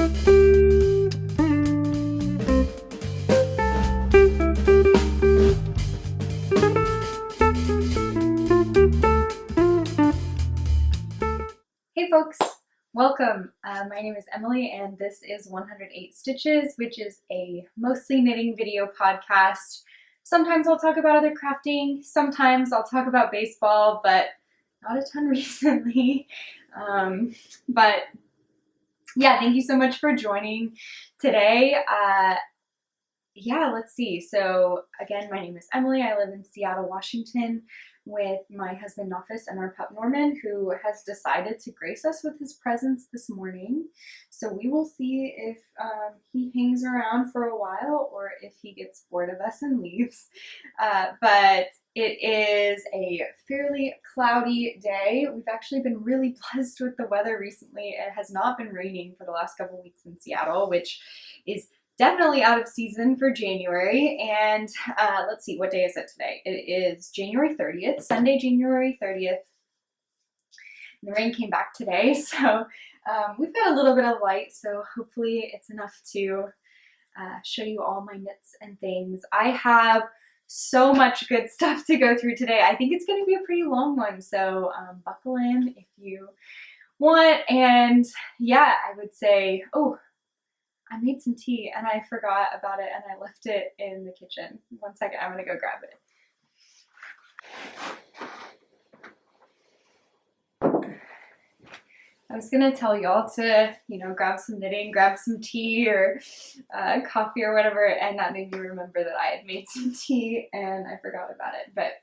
Hey folks, welcome. My name is Emily and this is 108 Stitches, which is a mostly knitting video podcast. Sometimes I'll talk about other crafting, sometimes I'll talk about baseball, but not a ton recently. But yeah, thank you so much for joining today. Yeah, let's see. So again, my name is Emily. I live in Seattle, Washington with my husband Nafis and our pup Norman, who has decided to grace us with his presence this morning. So we will see if he hangs around for a while or if he gets bored of us and leaves. But it is a fairly cloudy day. We've actually been really blessed with the weather recently. It has not been raining for the last couple weeks in Seattle, which is definitely out of season for January. And let's see, what day is it today? It is January 30th, Sunday, January 30th. The rain came back today, so we've got a little bit of light, so hopefully it's enough to show you all my knits and things. I have so much good stuff to go through today. I think it's going to be a pretty long one, so buckle in if you want. And yeah, I would say, oh, I made some tea and I forgot about it and I left it in the kitchen. One second, I'm gonna go grab it. I was gonna tell y'all to, grab some knitting, grab some tea or coffee or whatever, and that made me remember that I had made some tea and I forgot about it. But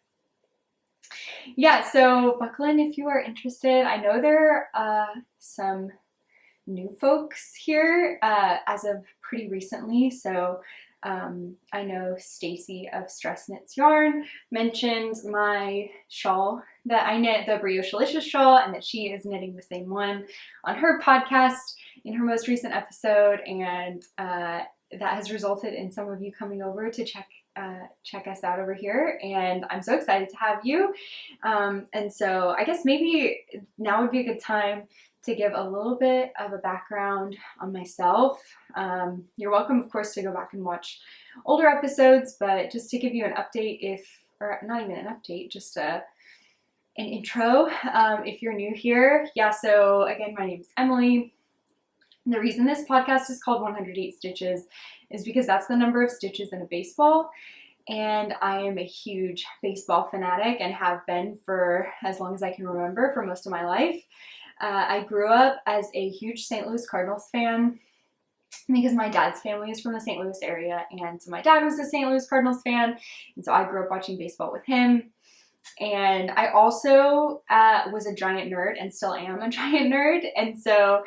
yeah, so buckle in if you are interested. I know there are some new folks here as of pretty recently, so I know Stacy of Stress Knits Yarn mentioned my shawl that I knit, the Briochelicious shawl, and that she is knitting the same one on her podcast in her most recent episode, and that has resulted in some of you coming over to check us out over here, and I'm so excited to have you. And so I guess maybe now would be a good time to give a little bit of a background on myself. You're welcome, of course, to go back and watch older episodes, but just to give you an update, or not even an update, just an intro if you're new here. Yeah, so again, my name is Emily. The reason this podcast is called 108 Stitches is because that's the number of stitches in a baseball. And I am a huge baseball fanatic and have been for as long as I can remember, for most of my life. I grew up as a huge St. Louis Cardinals fan because my dad's family is from the St. Louis area, and so my dad was a St. Louis Cardinals fan, and so I grew up watching baseball with him. And I also was a giant nerd and still am a giant nerd, and so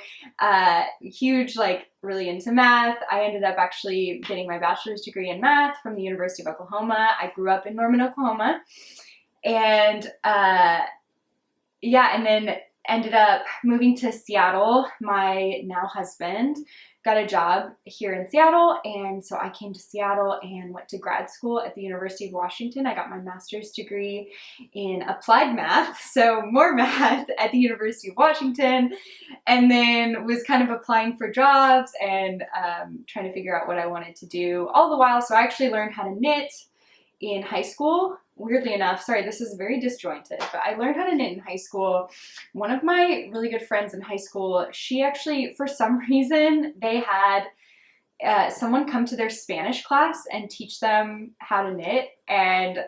huge, really into math. I ended up actually getting my bachelor's degree in math from the University of Oklahoma. I grew up in Norman, Oklahoma, and yeah, and then ended up moving to Seattle. My now husband got a job here in Seattle, and so I came to Seattle and went to grad school at the University of Washington. I got my master's degree in applied math, so more math at the University of Washington, and then was kind of applying for jobs and trying to figure out what I wanted to do all the while. So I actually learned how to knit in high school. Weirdly enough, sorry, this is very disjointed, but I learned how to knit in high school. One of my really good friends in high school, she actually, for some reason, they had someone come to their Spanish class and teach them how to knit, and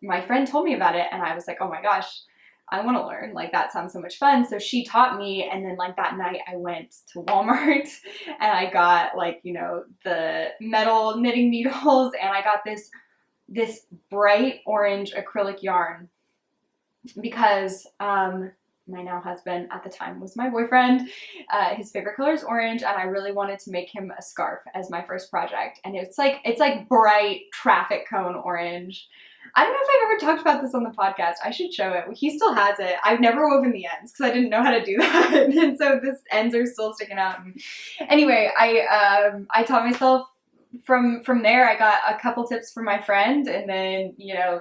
my friend told me about it, and I was like, oh my gosh, I want to learn, that sounds so much fun. So she taught me, and then that night I went to Walmart and I got the metal knitting needles, and I got this bright orange acrylic yarn because my now husband at the time was my boyfriend. His favorite color is orange, and I really wanted to make him a scarf as my first project. And it's like bright traffic cone orange. I don't know if I've ever talked about this on the podcast. I should show it. He still has it. I've never woven the ends because I didn't know how to do that. And so this ends are still sticking out. Anyway, I taught myself from there. I got a couple tips from my friend, and then,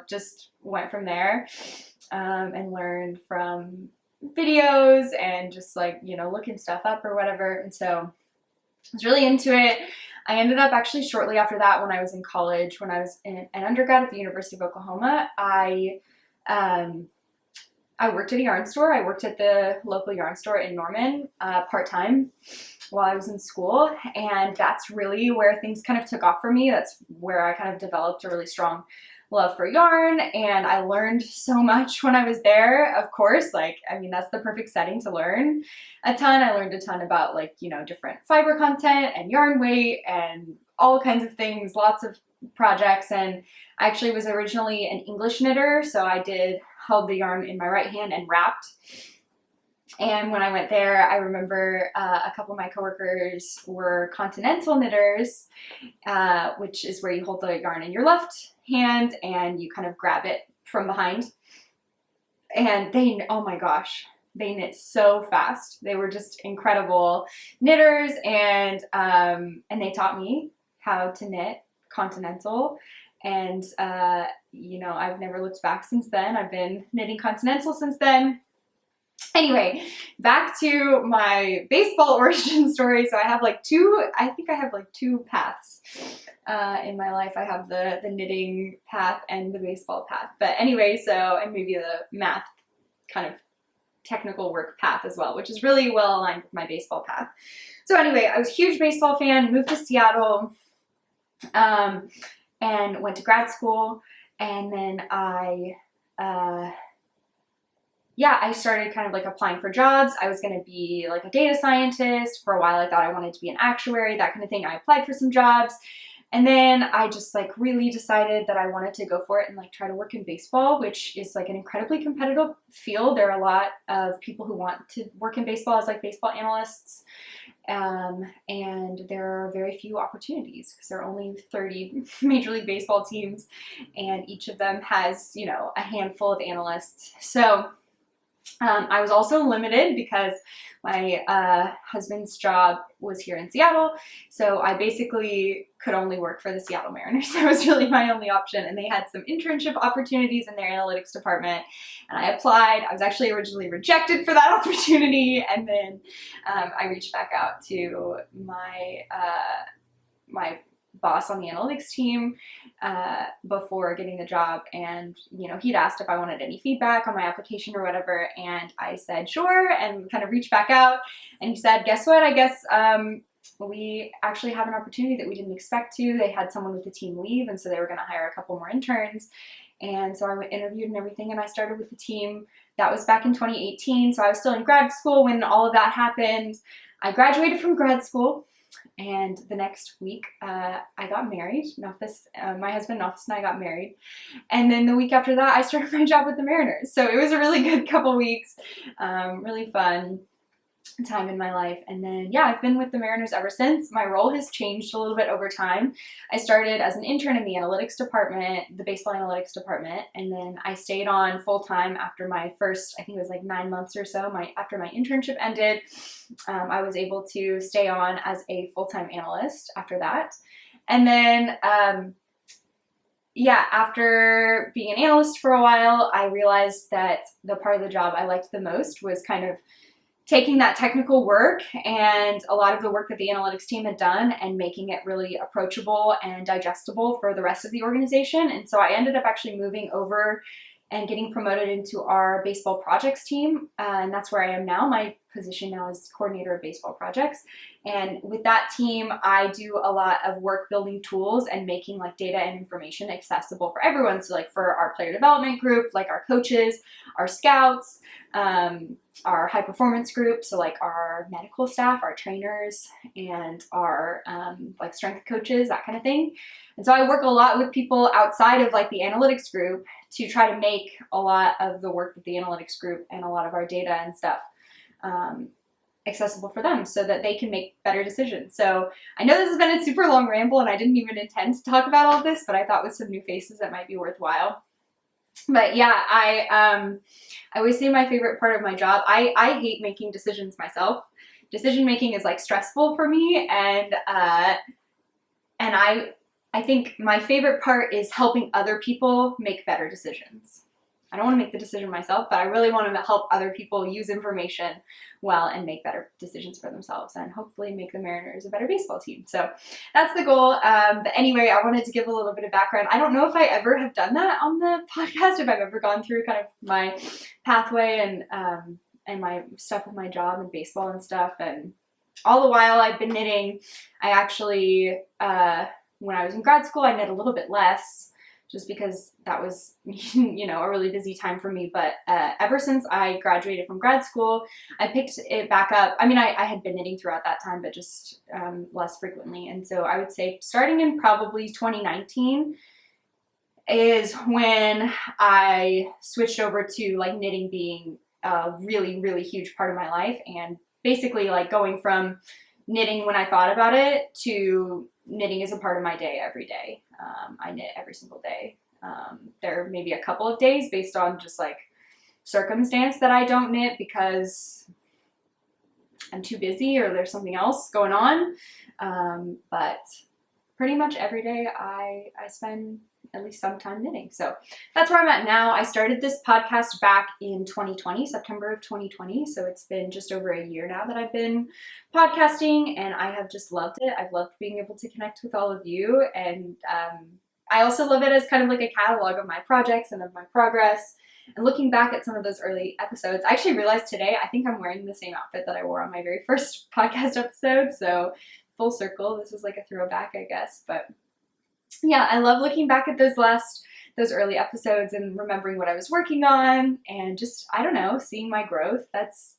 just went from there and learned from videos and just looking stuff up or whatever. And so was really into it. I ended up actually shortly after that, when I was in college, when I was an undergrad at the University of Oklahoma, I worked at a yarn store. I worked at the local yarn store in Norman part-time while I was in school, and that's really where things kind of took off for me. That's where I kind of developed a really strong love for yarn, and I learned so much when I was there. Of course, like, I mean, that's the perfect setting to learn a ton. I learned a ton about, like, you know, different fiber content and yarn weight and all kinds of things, lots of projects. And I actually was originally an English knitter, so I held the yarn in my right hand and wrapped. And when I went there, I remember a couple of my coworkers were continental knitters, which is where you hold the yarn in your left hand and you kind of grab it from behind. And they, oh my gosh, they knit so fast. They were just incredible knitters, and they taught me how to knit continental. And you know, I've never looked back since then. I've been knitting continental since then. Anyway, back to my baseball origin story. So I have like I think I have like two paths in my life. I have the knitting path and the baseball path. But anyway, and maybe the math kind of technical work path as well, which is really well aligned with my baseball path. So anyway, I was a huge baseball fan, moved to Seattle, and went to grad school. And then I started kind of like applying for jobs. I was going to be like a data scientist. For a while, I thought I wanted to be an actuary, that kind of thing. I applied for some jobs. And then I just like really decided that I wanted to go for it and like try to work in baseball, which is like an incredibly competitive field. There are a lot of people who want to work in baseball as like baseball analysts. And there are very few opportunities because there are only 30 Major League Baseball teams, and each of them has, you know, a handful of analysts. So I was also limited because my husband's job was here in Seattle, so I basically could only work for the Seattle Mariners. That was really my only option, and they had some internship opportunities in their analytics department, and I applied. I was actually originally rejected for that opportunity, and then I reached back out to my my boss on the analytics team before getting the job, and you know, he'd asked if I wanted any feedback on my application or whatever, and I said sure, and kind of reached back out, and he said, guess what, I guess we actually have an opportunity that we didn't expect to. They had someone with the team leave, and so they were going to hire a couple more interns. And so I interviewed and everything, and I started with the team. That was back in 2018, so I was still in grad school when all of that happened. I graduated from grad school, and the next week I got married. My husband Nafis and I got married, and then the week after that I started my job with the Mariners. So it was a really good couple weeks, really fun time in my life. And then yeah, I've been with the Mariners ever since. My role has changed a little bit over time. I started as an intern in the analytics department, the baseball analytics department, and then I stayed on full-time after my first, I think it was like 9 months or so, after my internship ended. I was able to stay on as a full-time analyst after that. And then yeah, after being an analyst for a while, I realized that the part of the job I liked the most was kind of taking that technical work and a lot of the work that the analytics team had done and making it really approachable and digestible for the rest of the organization. And so I ended up actually moving over and getting promoted into our baseball projects team. And that's where I am now. My position now is coordinator of baseball projects. And with that team, I do a lot of work building tools and making like data and information accessible for everyone. So like for our player development group, like our coaches, our scouts, our high performance group, so like our medical staff, our trainers, and our like strength coaches, that kind of thing. And so I work a lot with people outside of like the analytics group to try to make a lot of the work with the analytics group and a lot of our data and stuff accessible for them so that they can make better decisions. So I know this has been a super long ramble and I didn't even intend to talk about all this, but I thought with some new faces that might be worthwhile. But yeah, I always say my favorite part of my job, I hate making decisions myself. Decision making is like stressful for me, and I think my favorite part is helping other people make better decisions. I don't want to make the decision myself, but I really want to help other people use information well and make better decisions for themselves and hopefully make the Mariners a better baseball team. So that's the goal. But anyway, I wanted to give a little bit of background. I don't know if I ever have done that on the podcast, if I've ever gone through kind of my pathway and my stuff with my job and baseball and stuff. And all the while I've been knitting, I actually, when I was in grad school, I knit a little bit less, just because that was, you know, a really busy time for me. But ever since I graduated from grad school, I picked it back up. I mean, I had been knitting throughout that time, but just less frequently. And so I would say starting in probably 2019 is when I switched over to like knitting being a really, really huge part of my life, and basically like going from knitting when I thought about it to knitting is a part of my day every day. I knit every single day. There may be a couple of days based on just like circumstance that I don't knit because I'm too busy or there's something else going on. But pretty much every day I spend at least some time knitting. So that's where I'm at now. I started this podcast back in 2020, September of 2020. So it's been just over a year now that I've been podcasting, and I have just loved it. I've loved being able to connect with all of you. And I also love it as kind of like a catalog of my projects and of my progress. And looking back at some of those early episodes, I actually realized today, I think I'm wearing the same outfit that I wore on my very first podcast episode. So full circle, this is like a throwback, I guess. But yeah, I love looking back at those early episodes and remembering what I was working on and just, I don't know, seeing my growth. That's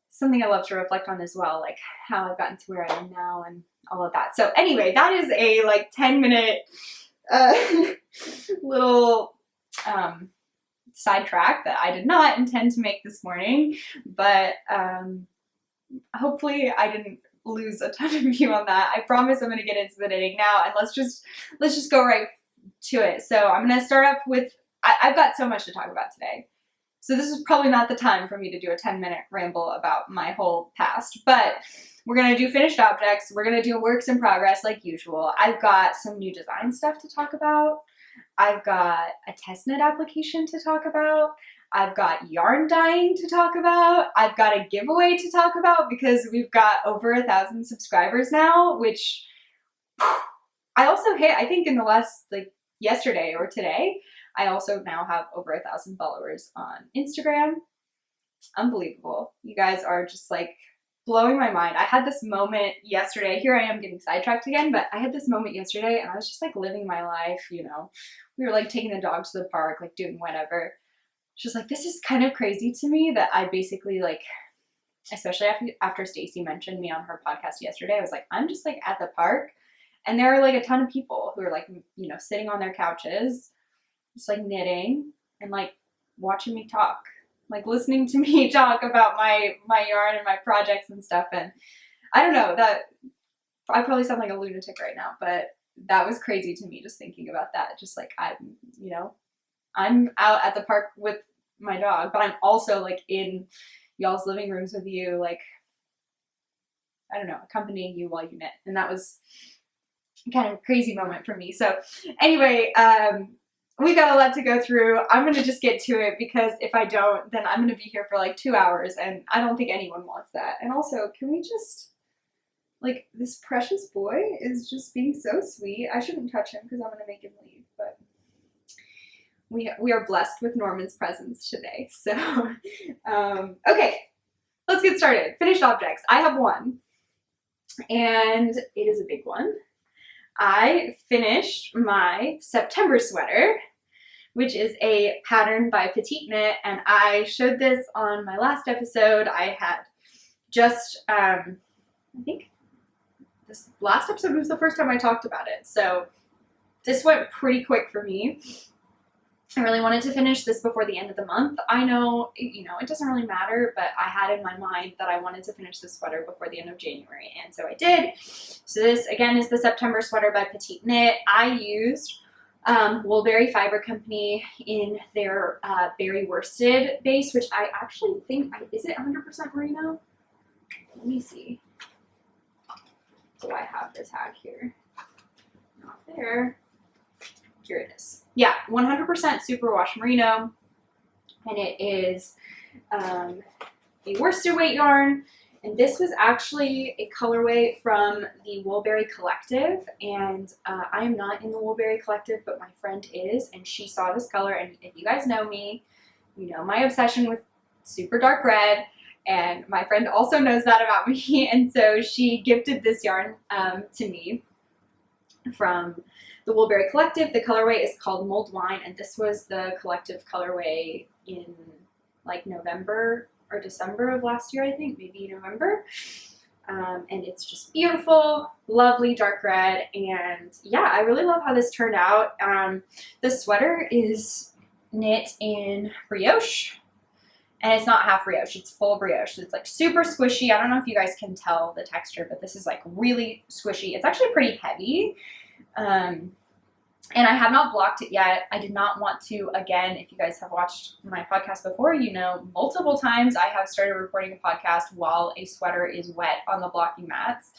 something I love to reflect on as well, like how I've gotten to where I am now and all of that. So anyway, that is a like 10-minute little sidetrack that I did not intend to make this morning, but hopefully I didn't lose a ton of you on that. I promise I'm going to get into the knitting now, and let's just go right to it. So I'm going to start off with, I've got so much to talk about today. So this is probably not the time for me to do a 10-minute ramble about my whole past, but we're going to do finished objects. We're going to do works in progress like usual. I've got some new design stuff to talk about. I've got a test knit application to talk about. I've got yarn dyeing to talk about. I've got a giveaway to talk about because we've got over 1,000 subscribers now, which I also hit, I think in the last, like yesterday or today, I also now have over 1,000 followers on Instagram. Unbelievable. You guys are just like blowing my mind. I had this moment yesterday. Here I am getting sidetracked again, but I had this moment yesterday and I was just like living my life, you know. We were like taking the dog to the park, like doing whatever. She's like, this is kind of crazy to me that I basically like, especially after Stacy mentioned me on her podcast yesterday, I was like, I'm just like at the park and there are like a ton of people who are like, you know, sitting on their couches, just like knitting and like watching me talk, like listening to me talk about my yarn and my projects and stuff. And I don't know, that I probably sound like a lunatic right now, but that was crazy to me just thinking about that. Just like I'm out at the park with my dog, but I'm also like in y'all's living rooms with you, like, I don't know, accompanying you while you knit. And that was kind of a crazy moment for me. So anyway, we got a lot to go through. I'm going to just get to it because if I don't, then I'm going to be here for like 2 hours and I don't think anyone wants that. And also, can we just, like, this precious boy is just being so sweet. I shouldn't touch him because I'm going to make him leave, but we are blessed with Norman's presence today. So, okay, let's get started. Finished objects. I have one, and it is a big one. I finished my September sweater, which is a pattern by PetiteKnit, and I showed this on my last episode. I had just, I think this last episode was the first time I talked about it, so this went pretty quick for me. I really wanted to finish this before the end of the month. I know, you know, it doesn't really matter, but I had in my mind that I wanted to finish this sweater before the end of January, and so I did. So this, again, is the September sweater by PetiteKnit. I used Woolberry Fiber Company in their berry worsted base, which I actually think, is it 100% merino? Let me see. Do I have the tag here? Not there. here it is. Yeah, 100% superwash merino, and it is a worsted weight yarn. And this was actually a colorway from the Woolberry Collective, and I am not in the Woolberry Collective, but my friend is, and she saw this color, and if you guys know me, you know my obsession with super dark red, and my friend also knows that about me, and so she gifted this yarn to me from the Woolberry Collective. The colorway is called Mulled Wine, and this was the collective colorway in like November or December of last year, I think, maybe November. And it's just beautiful, lovely dark red, and yeah, I really love how this turned out. The sweater is knit in brioche, and it's not half brioche, it's full brioche. So it's like super squishy. I don't know if you guys can tell the texture, but this is like really squishy. It's actually pretty heavy. And I have not blocked it yet. I did not want to, again, if you guys have watched my podcast before, you know, multiple times I have started recording a podcast while a sweater is wet on the blocking mats.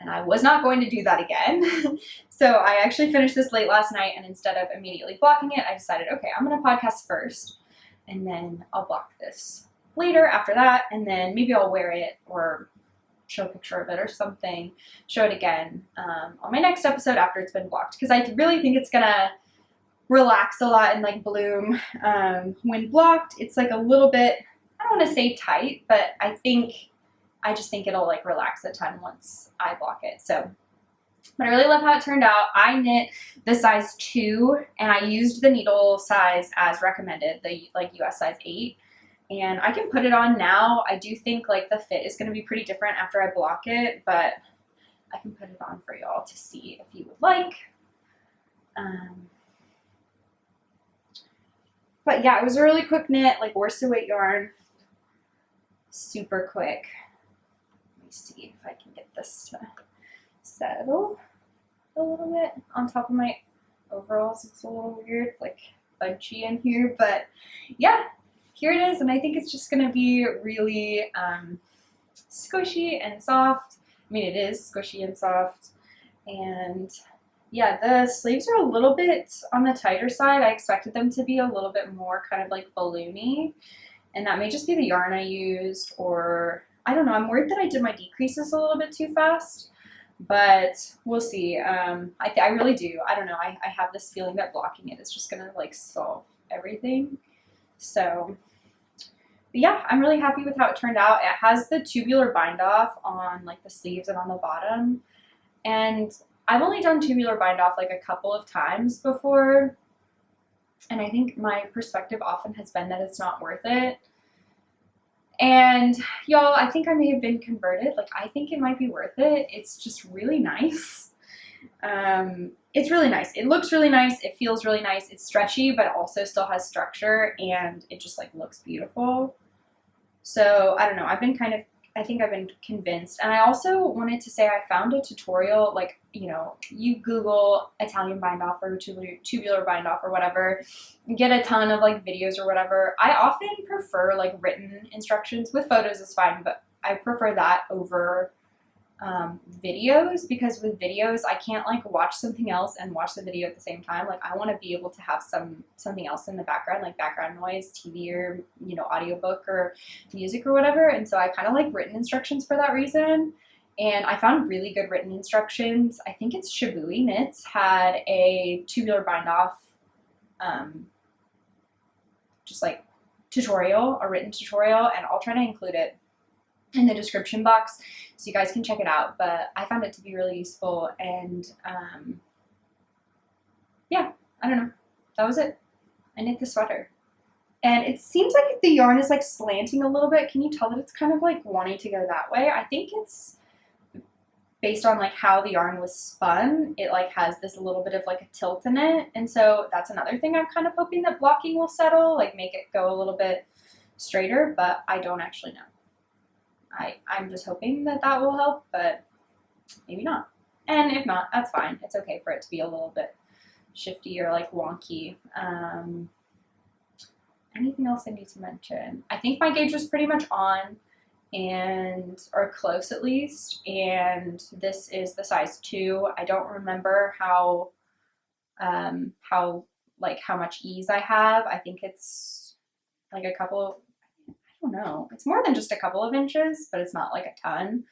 And I was not going to do that again. So I actually finished this late last night, and instead of immediately blocking it, I decided, okay, I'm going to podcast first, and then I'll block this later after that, and then maybe I'll wear it or show a picture of it or something, show it again on my next episode after it's been blocked, because I really think it's gonna relax a lot and like bloom. When blocked, it's like a little bit, I don't want to say tight, but I just think it'll like relax a ton once I block it. So, but I really love how it turned out. I knit the size 2, and I used the needle size as recommended, the like US size 8. And I can put it on now. I do think like the fit is going to be pretty different after I block it, but I can put it on for y'all to see if you would like. But yeah, it was a really quick knit, like worsted weight yarn. Super quick. Let me see if I can get this to settle a little bit on top of my overalls. It's a little weird, like bunchy in here, but yeah. Here it is, and I think it's just going to be really squishy and soft. I mean, it is squishy and soft. And yeah, the sleeves are a little bit on the tighter side. I expected them to be a little bit more kind of like balloony, and that may just be the yarn I used, or I don't know. I'm worried that I did my decreases a little bit too fast, but we'll see. I really do. I don't know. I have this feeling that blocking it is just going to like solve everything. So but yeah, I'm really happy with how it turned out. It has the tubular bind off on like the sleeves and on the bottom. And I've only done tubular bind off like a couple of times before. And I think my perspective often has been that it's not worth it. And y'all, I think I may have been converted. Like, I think it might be worth it. It's just really nice. It's really nice. It looks really nice. It feels really nice. It's stretchy, but also still has structure, and it just like looks beautiful. So I don't know. I think I've been convinced. And I also wanted to say I found a tutorial, like, you know, you Google Italian bind off or tubular bind off or whatever, and get a ton of like videos or whatever. I often prefer like written instructions. With photos is fine, but I prefer that over videos, because with videos I can't like watch something else and watch the video at the same time. Like, I want to be able to have something else in the background, like background noise, TV, or, you know, audiobook or music or whatever. And so I kind of like written instructions for that reason. And I found really good written instructions. I think it's Shibui Knits had a tubular bind off just like tutorial, a written tutorial, and I'll try to include it in the description box so you guys can check it out. But I found it to be really useful, and yeah, I don't know, that was it. I knit the sweater, and it seems like the yarn is like slanting a little bit. Can you tell that it's kind of like wanting to go that way? I think it's based on like how the yarn was spun. It like has this little bit of like a tilt in it, and so that's another thing I'm kind of hoping that blocking will settle, like make it go a little bit straighter, but I don't actually know. I'm just hoping that that will help, but maybe not. And if not, that's fine. It's okay for it to be a little bit shifty or like wonky. Anything else I need to mention? I think my gauge was pretty much on, or close at least, and this is the size 2. I don't remember how how much ease I have. I think it's like a couple, I don't know, it's more than just a couple of inches, but it's not like a ton.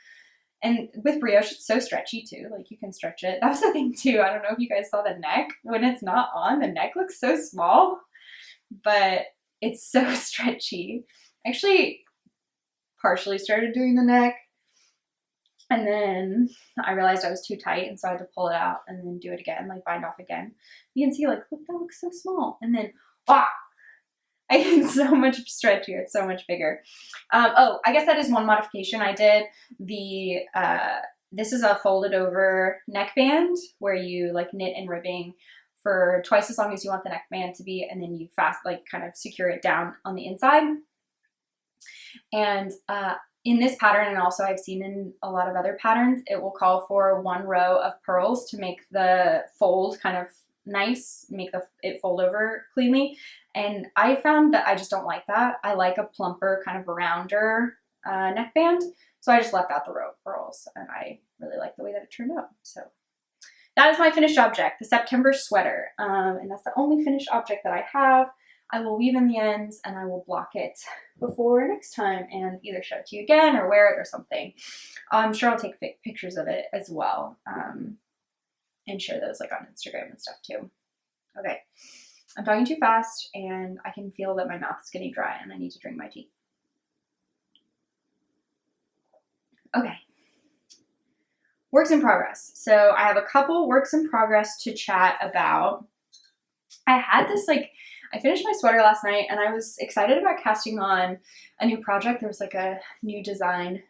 And with brioche, it's so stretchy too. Like you can stretch it. That was the thing too. I don't know if you guys saw the neck. When it's not on, the neck looks so small, but it's so stretchy. Actually, partially started doing the neck, and then I realized I was too tight, and so I had to pull it out and then do it again, like bind off again. You can see like, look, that looks so small. And then, ah, I get so much stretchier. It's so much bigger. Oh, I guess that is one modification I did. This is a folded over neckband where you like knit and ribbing for twice as long as you want the neckband to be, and then you kind of secure it down on the inside. And in this pattern, and also I've seen in a lot of other patterns, it will call for 1 row of pearls to make the fold kind of nice, make it fold over cleanly. And I found that I just don't like that. I like a plumper, kind of rounder neckband. So I just left out the row of pearls, and I really like the way that it turned out. So that is my finished object, the September sweater. And that's the only finished object that I have. I will weave in the ends and I will block it before next time and either show it to you again or wear it or something. I'm sure I'll take pictures of it as well and share those like on Instagram and stuff too. Okay, I'm talking too fast and I can feel that my mouth is getting dry and I need to drink my tea. Okay, works in progress. So I have a couple works in progress to chat about. I had this I finished my sweater last night and I was excited about casting on a new project. There was like a new design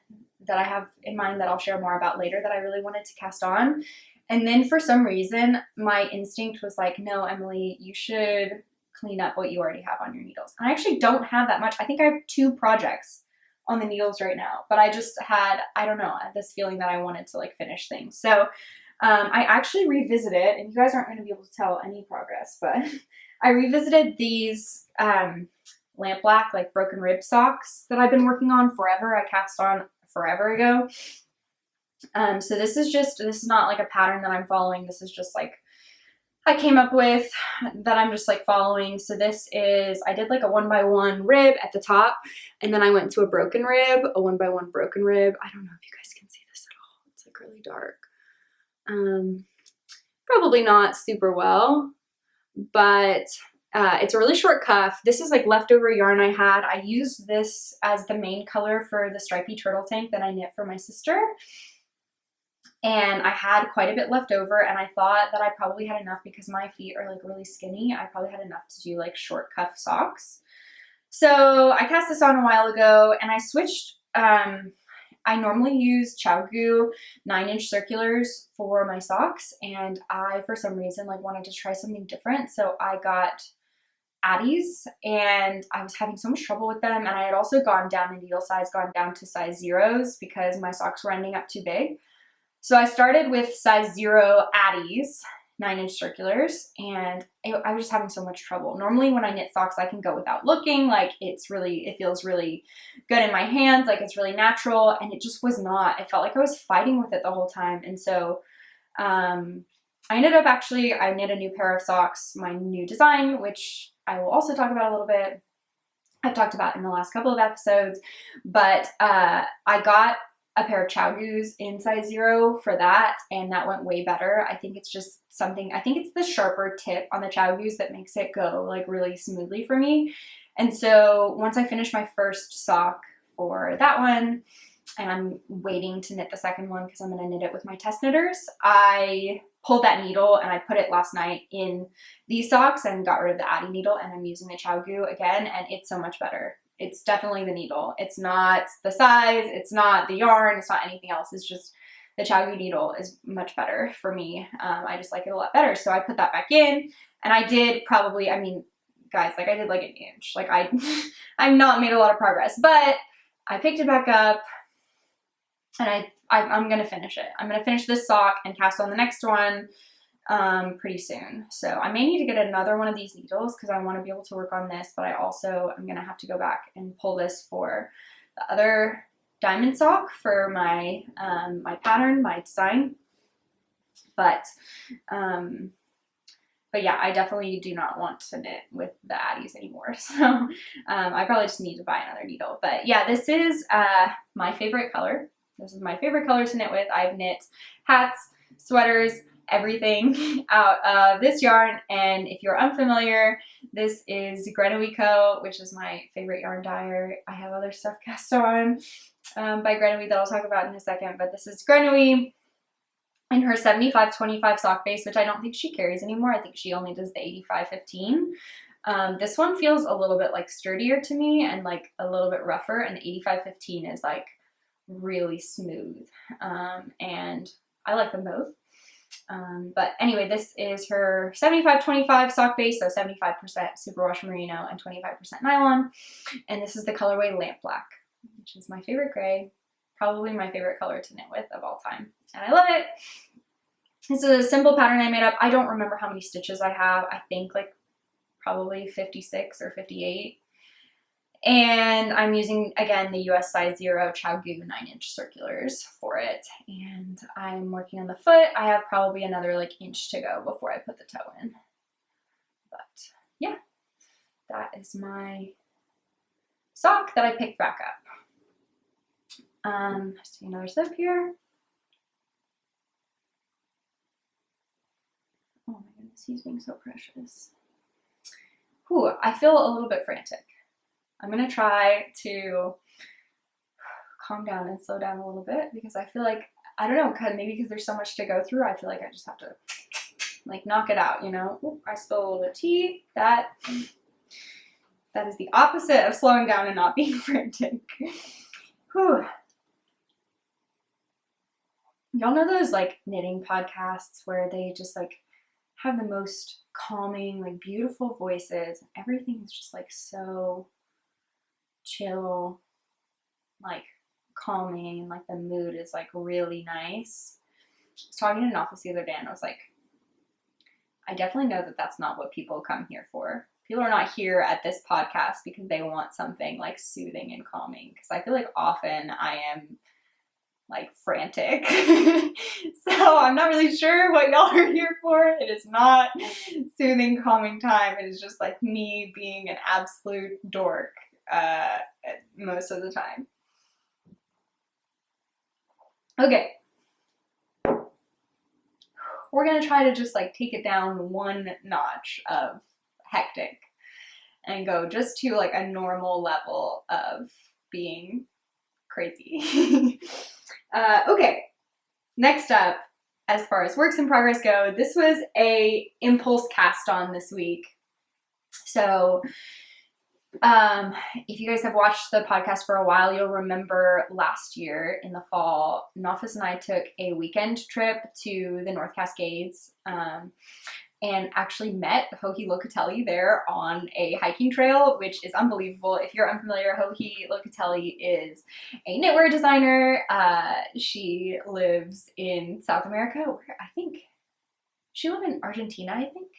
that I have in mind that I'll share more about later that I really wanted to cast on. And then for some reason, my instinct was like, no, Emily, you should clean up what you already have on your needles. And I actually don't have that much. I think I have 2 projects on the needles right now, but I just had, I don't know, this feeling that I wanted to like finish things. So I actually revisited, and you guys aren't going to be able to tell any progress, but I revisited these Lampblack like broken rib socks that I've been working on forever. I cast on forever ago. So this is not like a pattern that I'm following. This is just like I came up with that I'm just like following. So this is, I did like a 1x1 rib at the top, and then I went to a broken rib, a 1x1 broken rib. I don't know if you guys can see this at all. It's like really dark. Probably not super well, but it's a really short cuff. This is like leftover yarn I had. I used this as the main color for the stripy turtle tank that I knit for my sister. And I had quite a bit left over, and I thought that I probably had enough because my feet are like really skinny. I probably had enough to do like short cuff socks. So I cast this on a while ago, and I switched. I normally use ChowGoo 9-inch circulars for my socks, and I, for some reason, like wanted to try something different. So I got Addies, and I was having so much trouble with them. And I had also gone down in needle size, gone down to size 0s because my socks were ending up too big. So I started with size 0 Addies, 9-inch circulars, and I was just having so much trouble. Normally when I knit socks, I can go without looking, like it feels really good in my hands, like it's really natural, and it just was not. It felt like I was fighting with it the whole time. And so I ended up I knit a new pair of socks, my new design, which I will also talk about a little bit. I've talked about in the last couple of episodes, but I got a pair of ChowGoos in size 0 for that, and that went way better. I think it's just something, I think it's the sharper tip on the ChowGoos that makes it go like really smoothly for me. And so once I finished my first sock for that one, and I'm waiting to knit the second one because I'm going to knit it with my test knitters, I pulled that needle and I put it last night in these socks and got rid of the Addy needle, and I'm using the ChowGoo again, and it's so much better. It's definitely the needle. It's not the size, it's not the yarn, it's not anything else. It's just the ChowGoo needle is much better for me. I just like it a lot better. So I put that back in, and I did probably, I mean, guys, like I did like an inch. Like I've not made a lot of progress, but I picked it back up, and I'm going to finish it. I'm going to finish this sock and cast on the next one pretty soon. So I may need to get another one of these needles because I want to be able to work on this, but I also am going to have to go back and pull this for the other diamond sock for my my pattern, my design. But But yeah, I definitely do not want to knit with the Addies anymore. So I probably just need to buy another needle. But yeah, this is my favorite color. This is my favorite color to knit with. I've knit hats, sweaters, everything out of this yarn. And if you're unfamiliar, this is Grenouille, which is my favorite yarn dyer. I have other stuff cast on by Grenouille that I'll talk about in a second. But this is Grenouille in her 75-25 sock base, which I don't think she carries anymore. I think she only does the 85-15. This one feels a little bit like sturdier to me and like a little bit rougher, and the 85-15 is like really smooth. And I like them both. But anyway, this is her 75-25 sock base, so 75% superwash merino and 25% nylon. And this is the colorway Lampblack, which is my favorite gray, probably my favorite color to knit with of all time. And I love it. This is a simple pattern I made up. I don't remember how many stitches I have. I think like probably 56 or 58. And I'm using, again, the US size 0 ChowGoo 9-inch circulars for it. And I'm working on the foot. I have probably another like inch to go before I put the toe in. But yeah, that is my sock that I picked back up. Let's do another zip here. Oh my goodness, he's being so precious. Whew, I feel a little bit frantic. I'm gonna try to calm down and slow down a little bit because I feel like, I don't know, maybe because there's so much to go through, I feel like I just have to like knock it out, you know? Ooh, I spilled a little bit of tea. That is the opposite of slowing down and not being frantic. Whew. Y'all know those like knitting podcasts where they just like have the most calming, like beautiful voices. Everything is just like so chill, like calming, and like the mood is like really nice. I was talking to an office the other day and I was like, I definitely know that that's not what people come here for. People are not here at this podcast because they want something like soothing and calming, because I feel like often I am like frantic. So I'm not really sure what y'all are here for. It is not soothing, calming time. It is just like me being an absolute dork most of the time. Okay. We're gonna try to just like take it down one notch of hectic and go just to like a normal level of being crazy. Okay, next up, as far as works in progress go, this was a impulse cast on this week. So if you guys have watched the podcast for a while, you'll remember last year in the fall, Nafis and I took a weekend trip to the North Cascades and actually met Joji Locatelli there on a hiking trail, which is unbelievable. If you're unfamiliar, Joji Locatelli is a knitwear designer. She lives in South America, where I think she lived in Argentina, I think.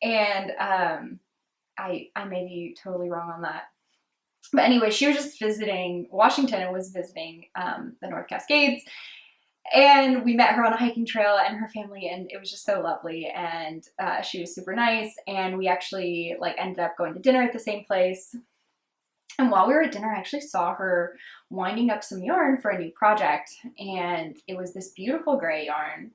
And I may be totally wrong on that. But anyway, she was just visiting Washington and was visiting the North Cascades. And we met her on a hiking trail and her family, and it was just so lovely. And she was super nice. And we actually like ended up going to dinner at the same place. And while we were at dinner, I actually saw her winding up some yarn for a new project. And it was this beautiful gray yarn.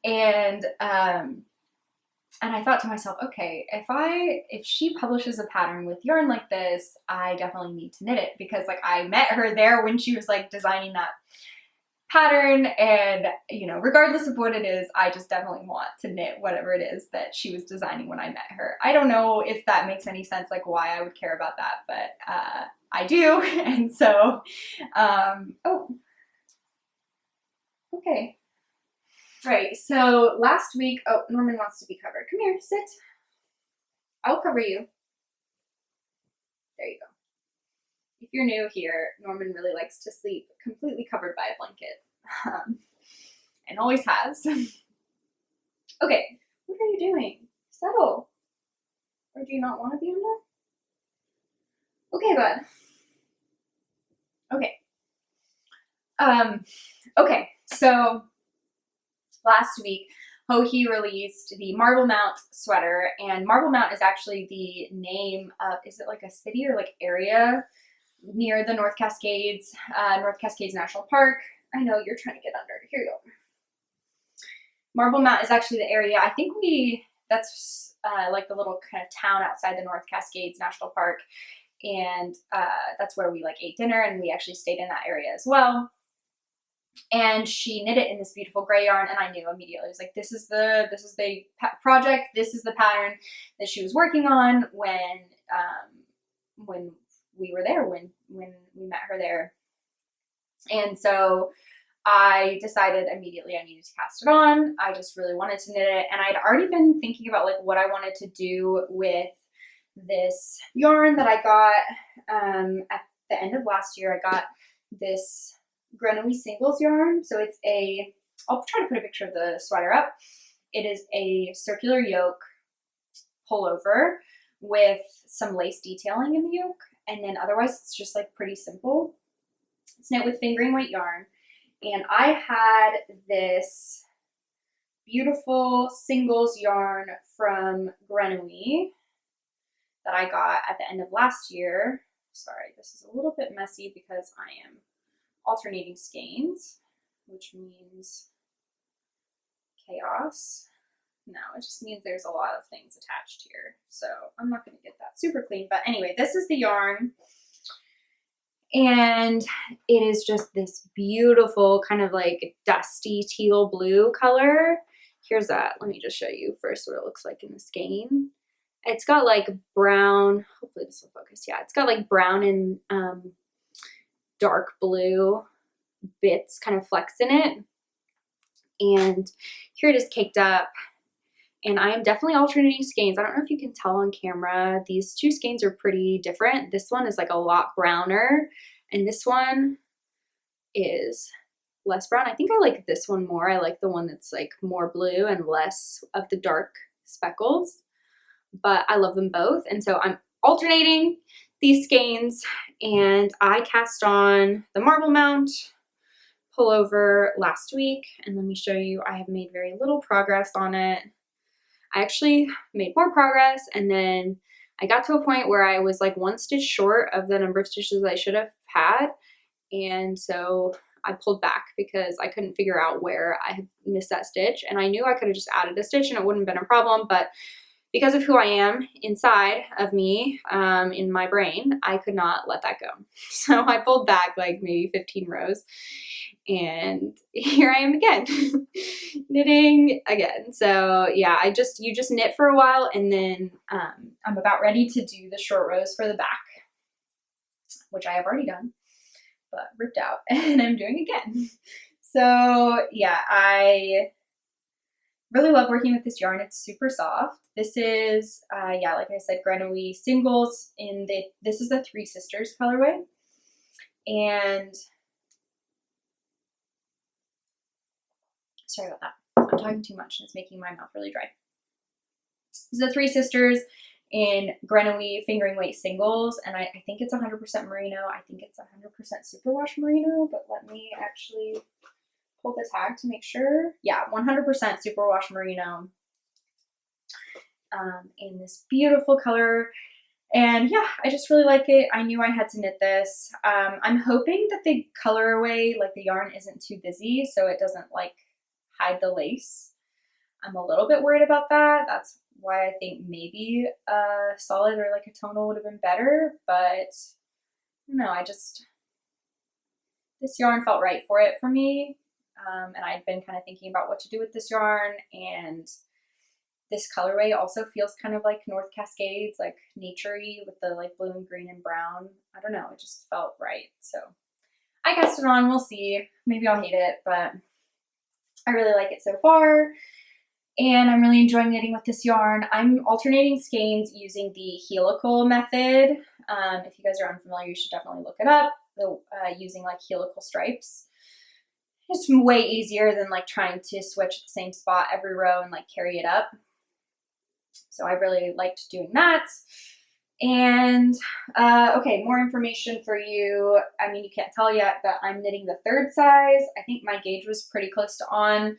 And I thought to myself, okay, if she publishes a pattern with yarn like this, I definitely need to knit it, because like I met her there when she was like designing that pattern, and you know, regardless of what it is, I just definitely want to knit whatever it is that she was designing when I met her. I don't know if that makes any sense, like why I would care about that, but I do. And so oh, okay. Right, so last week, oh, Norman wants to be covered. Come here, sit. I'll cover you. There you go. If you're new here, Norman really likes to sleep completely covered by a blanket, and always has. Okay, what are you doing? Settle. Or do you not want to be under? Okay, bud. Okay. Okay, so last week Joji released the Marble Mount sweater, and Marble Mount is actually the name of, is it like a city or like area near the North Cascades National Park. I know you're trying to get under. Here you go. Marble Mount is actually the area. I think that's like the little kind of town outside the North Cascades National Park, and that's where we like ate dinner, and we actually stayed in that area as well. And she knit it in this beautiful gray yarn, and I knew immediately. I was like, this is the project. This is the pattern that she was working on when we were there, when we met her there. And so I decided immediately I needed to cast it on. I just really wanted to knit it, and I'd already been thinking about like what I wanted to do with this yarn that I got at the end of last year. I got this Grenouille singles yarn. So it's I'll try to put a picture of the sweater up. It is a circular yoke pullover with some lace detailing in the yoke, and then otherwise it's just like pretty simple. It's knit with fingering weight yarn, and I had this beautiful singles yarn from Grenouille that I got at the end of last year. Sorry, this is a little bit messy because I am alternating skeins, which means chaos. No, it just means there's a lot of things attached here. So I'm not going to get that super clean. But anyway, this is the yarn. And it is just this beautiful kind of like dusty teal blue color. Here's that. Let me just show you first what it looks like in the skein. It's got like brown, hopefully this will focus. Yeah, it's got like brown and dark blue bits kind of flecks in it, and here it is caked up. And I am definitely alternating skeins. I don't know if you can tell on camera, these two skeins are pretty different. This one is like a lot browner, and this one is less brown. I think I like this one more. I like the one that's like more blue and less of the dark speckles, but I love them both. And so I'm alternating these skeins, and I cast on the Marble Mount pullover last week, and let me show you, I have made very little progress on it. I actually made more progress, and then I got to a point where I was like one stitch short of the number of stitches I should have had, and so I pulled back because I couldn't figure out where I had missed that stitch, and I knew I could have just added a stitch and it wouldn't have been a problem, but because of who I am inside of me, in my brain, I could not let that go. So I pulled back like maybe 15 rows, and here I am again, knitting again. So yeah, you just knit for a while, and then I'm about ready to do the short rows for the back, which I have already done, but ripped out, and I'm doing again. So yeah, I really love working with this yarn. It's super soft. This is, yeah, like I said, Grenouille singles in this is the Three Sisters colorway. And sorry about that. I'm talking too much and it's making my mouth really dry. This is the Three Sisters in Grenouille fingering weight singles, and I think it's 100% merino. I think it's 100% superwash merino, but let me actually pull the tag to make sure. Yeah, 100% superwash merino, in this beautiful color. And yeah, I just really like it. I knew I had to knit this. I'm hoping that the colorway, like the yarn, isn't too busy so it doesn't like hide the lace. I'm a little bit worried about that. That's why I think maybe a solid or like a tonal would have been better, but no, this yarn felt right for it for me. And I'd been kind of thinking about what to do with this yarn, and this colorway also feels kind of like North Cascades, like nature-y with the like blue and green and brown. I don't know, it just felt right. So I cast it on, we'll see. Maybe I'll hate it, but I really like it so far. And I'm really enjoying knitting with this yarn. I'm alternating skeins using the helical method. If you guys are unfamiliar, you should definitely look it up. Using like helical stripes. It's way easier than like trying to switch at the same spot every row and like carry it up. So I really liked doing that. And okay, more information for you. I mean, you can't tell yet, but I'm knitting the 3rd size. I think my gauge was pretty close to on.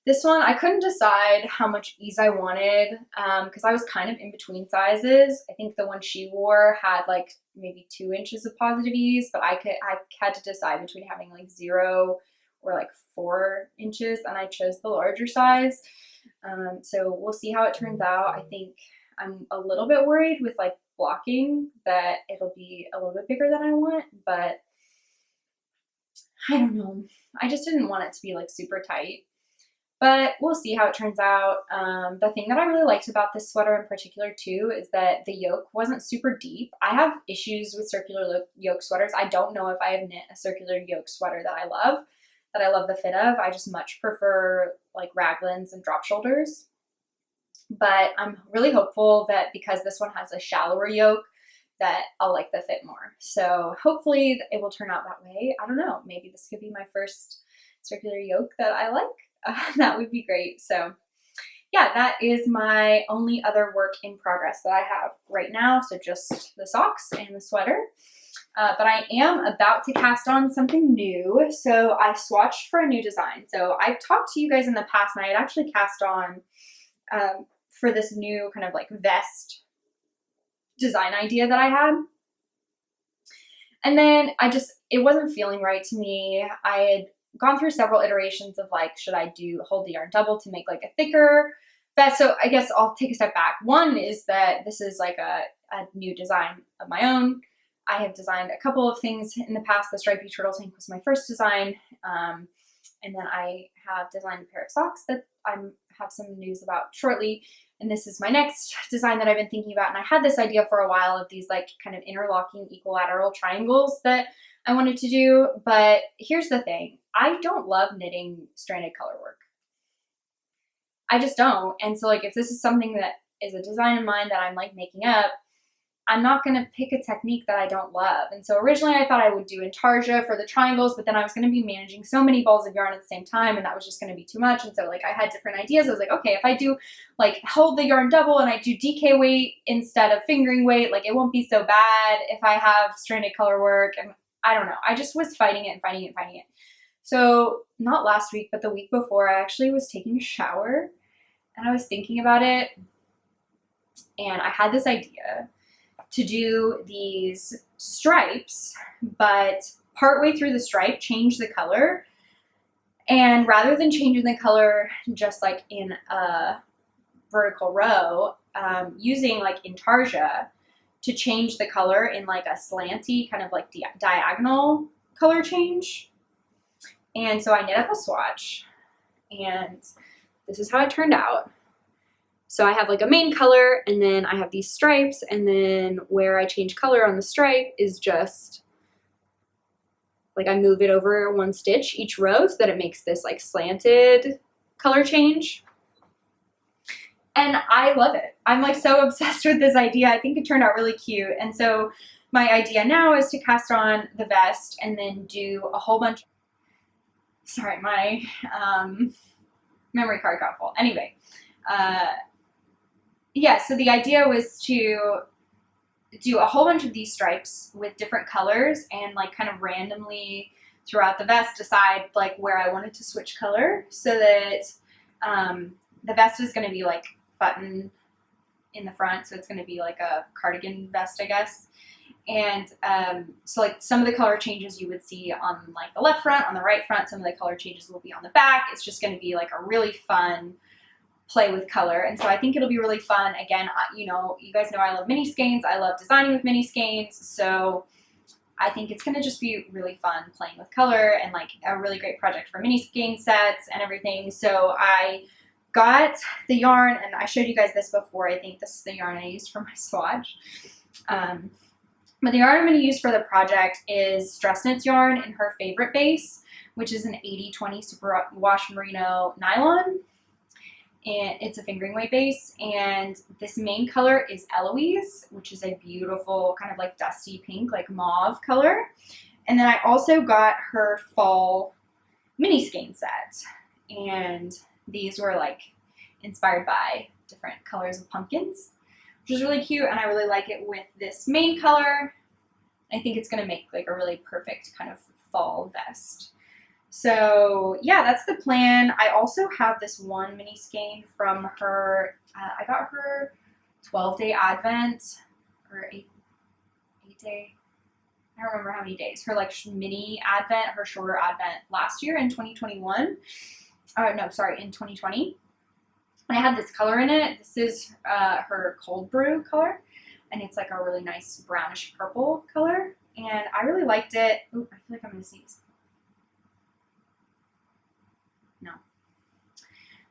This one, I couldn't decide how much ease I wanted because I was kind of in between sizes. I think the one she wore had like maybe 2 inches of positive ease, but I had to decide between having like 0 or like 4 inches, and I chose the larger size. So we'll see how it turns out. I think I'm a little bit worried with like blocking that it'll be a little bit bigger than I want, but I don't know. I just didn't want it to be like super tight. But we'll see how it turns out. The thing that I really liked about this sweater in particular too is that the yoke wasn't super deep. I have issues with circular yoke sweaters. I don't know if I have knit a circular yoke sweater that I love the fit of. I just much prefer like raglans and drop shoulders. But I'm really hopeful that because this one has a shallower yoke that I'll like the fit more. So hopefully it will turn out that way. I don't know. Maybe this could be my first circular yoke that I like. That would be great. So yeah, that is my only other work in progress that I have right now. So just the socks and the sweater. But I am about to cast on something new. So I swatched for a new design. So I've talked to you guys in the past, and I had actually cast on for this new kind of like vest design idea that I had. And then it wasn't feeling right to me. I had gone through several iterations of like, should I hold the yarn double to make like a thicker vest? So I guess I'll take a step back. One is that this is like a new design of my own. I have designed a couple of things in the past. The stripy turtle tank was my first design. And then I have designed a pair of socks that I have some news about shortly. And this is my next design that I've been thinking about. And I had this idea for a while of these like kind of interlocking equilateral triangles that I wanted to do. But here's the thing. I don't love knitting stranded color work. I just don't. And so like if this is something that is a design of mine that I'm like making up, I'm not going to pick a technique that I don't love. And so originally I thought I would do intarsia for the triangles, but then I was going to be managing so many balls of yarn at the same time, and that was just going to be too much. And so like I had different ideas. I was like, okay, if I do like hold the yarn double and I do DK weight instead of fingering weight, like it won't be so bad if I have stranded color work. And I don't know. I just was fighting it and fighting it and fighting it. So not last week, but the week before, I actually was taking a shower and I was thinking about it. And I had this idea to do these stripes, but partway through the stripe, change the color. And rather than changing the color just like in a vertical row, using like intarsia to change the color in like a slanty kind of like diagonal color change. And so I knit up a swatch, and this is how it turned out. So I have like a main color, and then I have these stripes, and then where I change color on the stripe is just like I move it over 1 stitch each row so that it makes this like slanted color change. And I love it. I'm like so obsessed with this idea. I think it turned out really cute. And so my idea now is to cast on the vest and then do a whole bunch. Sorry, my memory card got full. Anyway, yeah, so the idea was to do a whole bunch of these stripes with different colors and like kind of randomly throughout the vest decide like where I wanted to switch color so that the vest is going to be like buttoned in the front, so it's going to be like a cardigan vest, I guess. And so like some of the color changes you would see on like the left front, on the right front, some of the color changes will be on the back. It's just going to be like a really fun play with color. And so I think it'll be really fun. Again, you know, you guys know I love mini skeins. I love designing with mini skeins. So I think it's going to just be really fun playing with color and like a really great project for mini skein sets and everything. So I got the yarn, and I showed you guys this before. I think this is the yarn I used for my swatch. But the yarn I'm going to use for the project is Dress Knit's yarn in her favorite base, which is an 80/20 superwash merino nylon. And it's a fingering weight base. And this main color is Eloise, which is a beautiful kind of like dusty pink, like mauve color. And then I also got her fall mini skein set. And these were like inspired by different colors of pumpkins, which is really cute, and I really like it with this main color. I think it's going to make like a really perfect kind of fall vest. So yeah, that's the plan. I also have this one mini skein from her. I got her 12-day Advent or 8-day. I don't remember how many days. Her like mini Advent, her shorter Advent last year in 2021. No, sorry, in 2020. And I had this color in it. This is her cold brew color, and it's like a really nice brownish purple color. And I really liked it. Ooh, I feel like I'm gonna sneeze. No.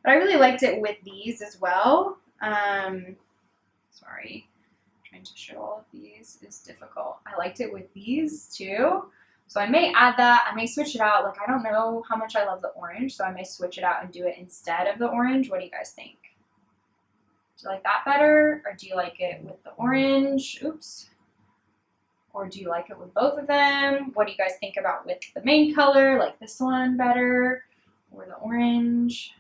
But I really liked it with these as well. Sorry, trying to show all of these is difficult. I liked it with these too. So I may add that. I may switch it out. Like, I don't know how much I love the orange, so I may switch it out and do it instead of the orange. What do you guys think? Do you like that better, or do you like it with the orange? Oops. Or do you like it with both of them? What do you guys think about with the main color? Like this one better, or the orange?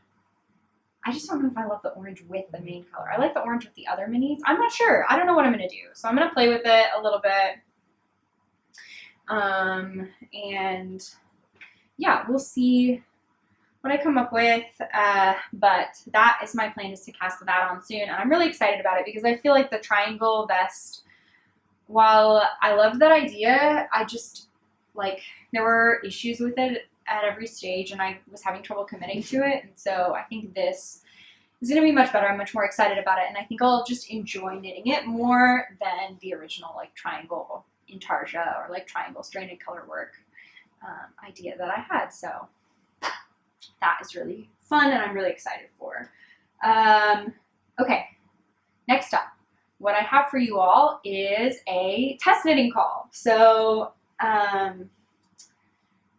I just don't know if I love the orange with the main color. I like the orange with the other minis. I'm not sure. I don't know what I'm going to do. So I'm going to play with it a little bit. And yeah, we'll see what I come up with. But that is my plan, is to cast that on soon. And I'm really excited about it because I feel like the triangle vest, while I loved that idea, I just, like, there were issues with it at every stage, and I was having trouble committing to it. And so I think this is going to be much better. I'm much more excited about it, and I think I'll just enjoy knitting it more than the original like triangle intarsia or like triangle stranded color work idea that I had. So that is really fun, and I'm really excited for. Okay, next up, what I have for you all is a test knitting call. So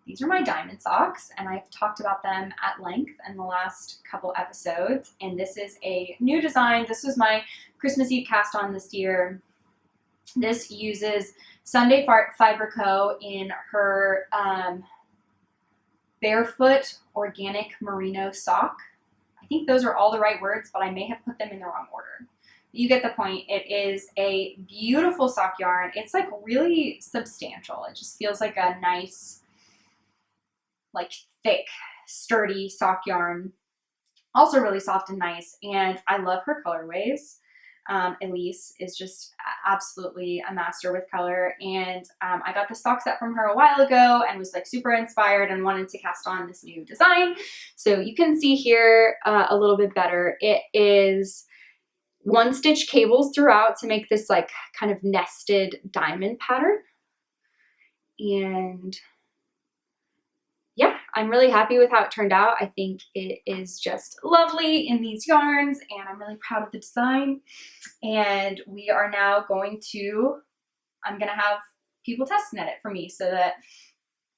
these are my diamond socks, and I've talked about them at length in the last couple episodes. And this is a new design. This was my Christmas Eve cast on this year. This uses Sunday Fiber Co. in her Barefoot Organic Merino sock. I think those are all the right words, but I may have put them in the wrong order. You get the point. It is a beautiful sock yarn. It's like really substantial. It just feels like a nice, like thick, sturdy sock yarn. Also really soft and nice, and I love her colorways. Eloise is just absolutely a master with color, and I got the sock set from her a while ago and was like super inspired and wanted to cast on this new design. So you can see here a little bit better. It is 1-stitch cables throughout to make this like kind of nested diamond pattern. And yeah, I'm really happy with how it turned out. I think it is just lovely in these yarns, and I'm really proud of the design. And we are now I'm gonna have people test knit it for me so that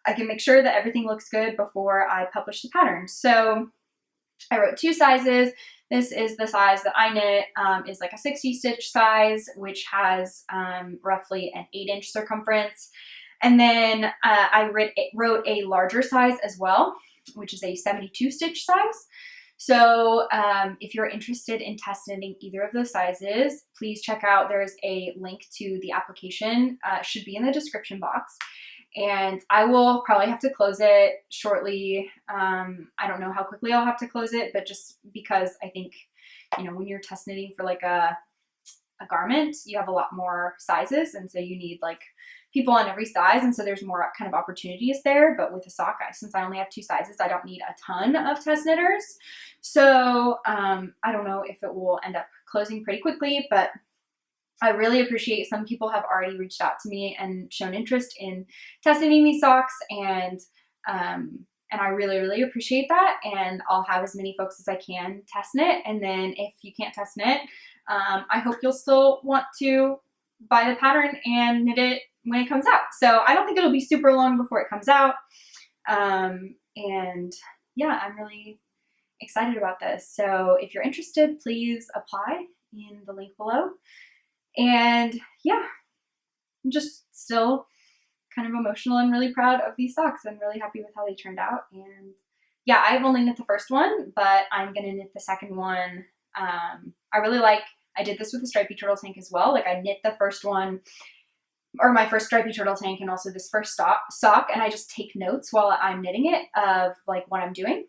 I can make sure that everything looks good before I publish the pattern. So I wrote 2 sizes. This is the size that I knit, is like a 60-stitch size, which has roughly an 8-inch circumference. And then I wrote a larger size as well, which is a 72-stitch size. So if you're interested in test knitting either of those sizes, please check out, there's a link to the application, should be in the description box. And I will probably have to close it shortly. I don't know how quickly I'll have to close it, but just because I think, you know, when you're test knitting for like a garment, you have a lot more sizes, and so you need like people on every size, and so there's more kind of opportunities there. But with a sock, since I only have 2 sizes, I don't need a ton of test knitters. So I don't know if it will end up closing pretty quickly, but I really appreciate some people have already reached out to me and shown interest in test knitting these socks, and I really, really appreciate that. And I'll have as many folks as I can test knit. And then if you can't test knit, I hope you'll still want to buy the pattern and knit it when it comes out. So I don't think it'll be super long before it comes out. And yeah, I'm really excited about this. So if you're interested, please apply in the link below. And yeah, I'm just still kind of emotional and really proud of these socks and really happy with how they turned out. And yeah, I've only knit the first one, but I'm gonna knit the second one. I did this with the stripy turtle tank as well. Like I knit the first one or my first stripy turtle tank and also this first sock, and I just take notes while I'm knitting it of like what I'm doing.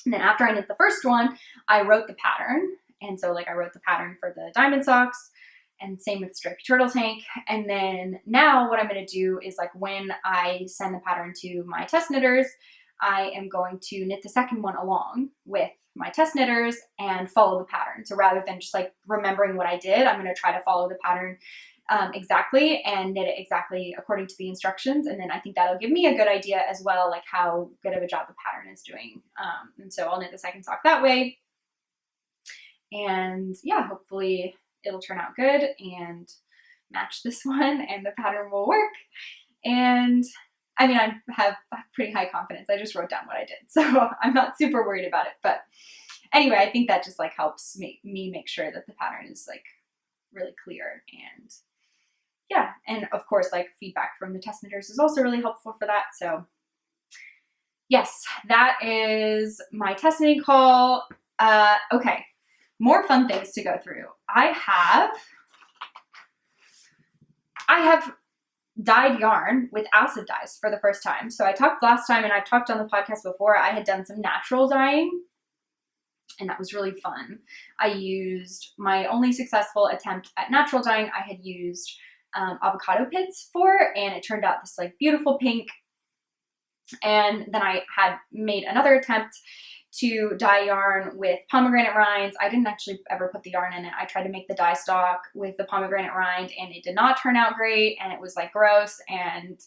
And then after I knit the first one, I wrote the pattern. And so like I wrote the pattern for the diamond socks, and same with stripy turtle tank. And then now what I'm going to do is like when I send the pattern to my test knitters, I am going to knit the second one along with my test knitters and follow the pattern. So rather than just like remembering what I did, I'm going to try to follow the pattern exactly and knit it exactly according to the instructions. And then I think that'll give me a good idea as well, like how good of a job the pattern is doing. And so I'll knit the second sock that way. And yeah, hopefully it'll turn out good and match this one and the pattern will work. And I mean, I have pretty high confidence. I just wrote down what I did, so I'm not super worried about it. But anyway, I think that just like helps me make sure that the pattern is like really clear. And yeah, and of course like feedback from the test knitters is also really helpful for that. So yes, that is my test knitting haul. Okay, more fun things to go through. I have dyed yarn with acid dyes for the first time. So I talked last time, and I've talked on the podcast before, I had done some natural dyeing, and that was really fun. I used my only successful attempt at natural dyeing. I had used avocado pits for, and it turned out this like beautiful pink. And then I had made another attempt to dye yarn with pomegranate rinds. I didn't actually ever put the yarn in it. I tried to make the dye stock with the pomegranate rind, and it did not turn out great, and it was like gross and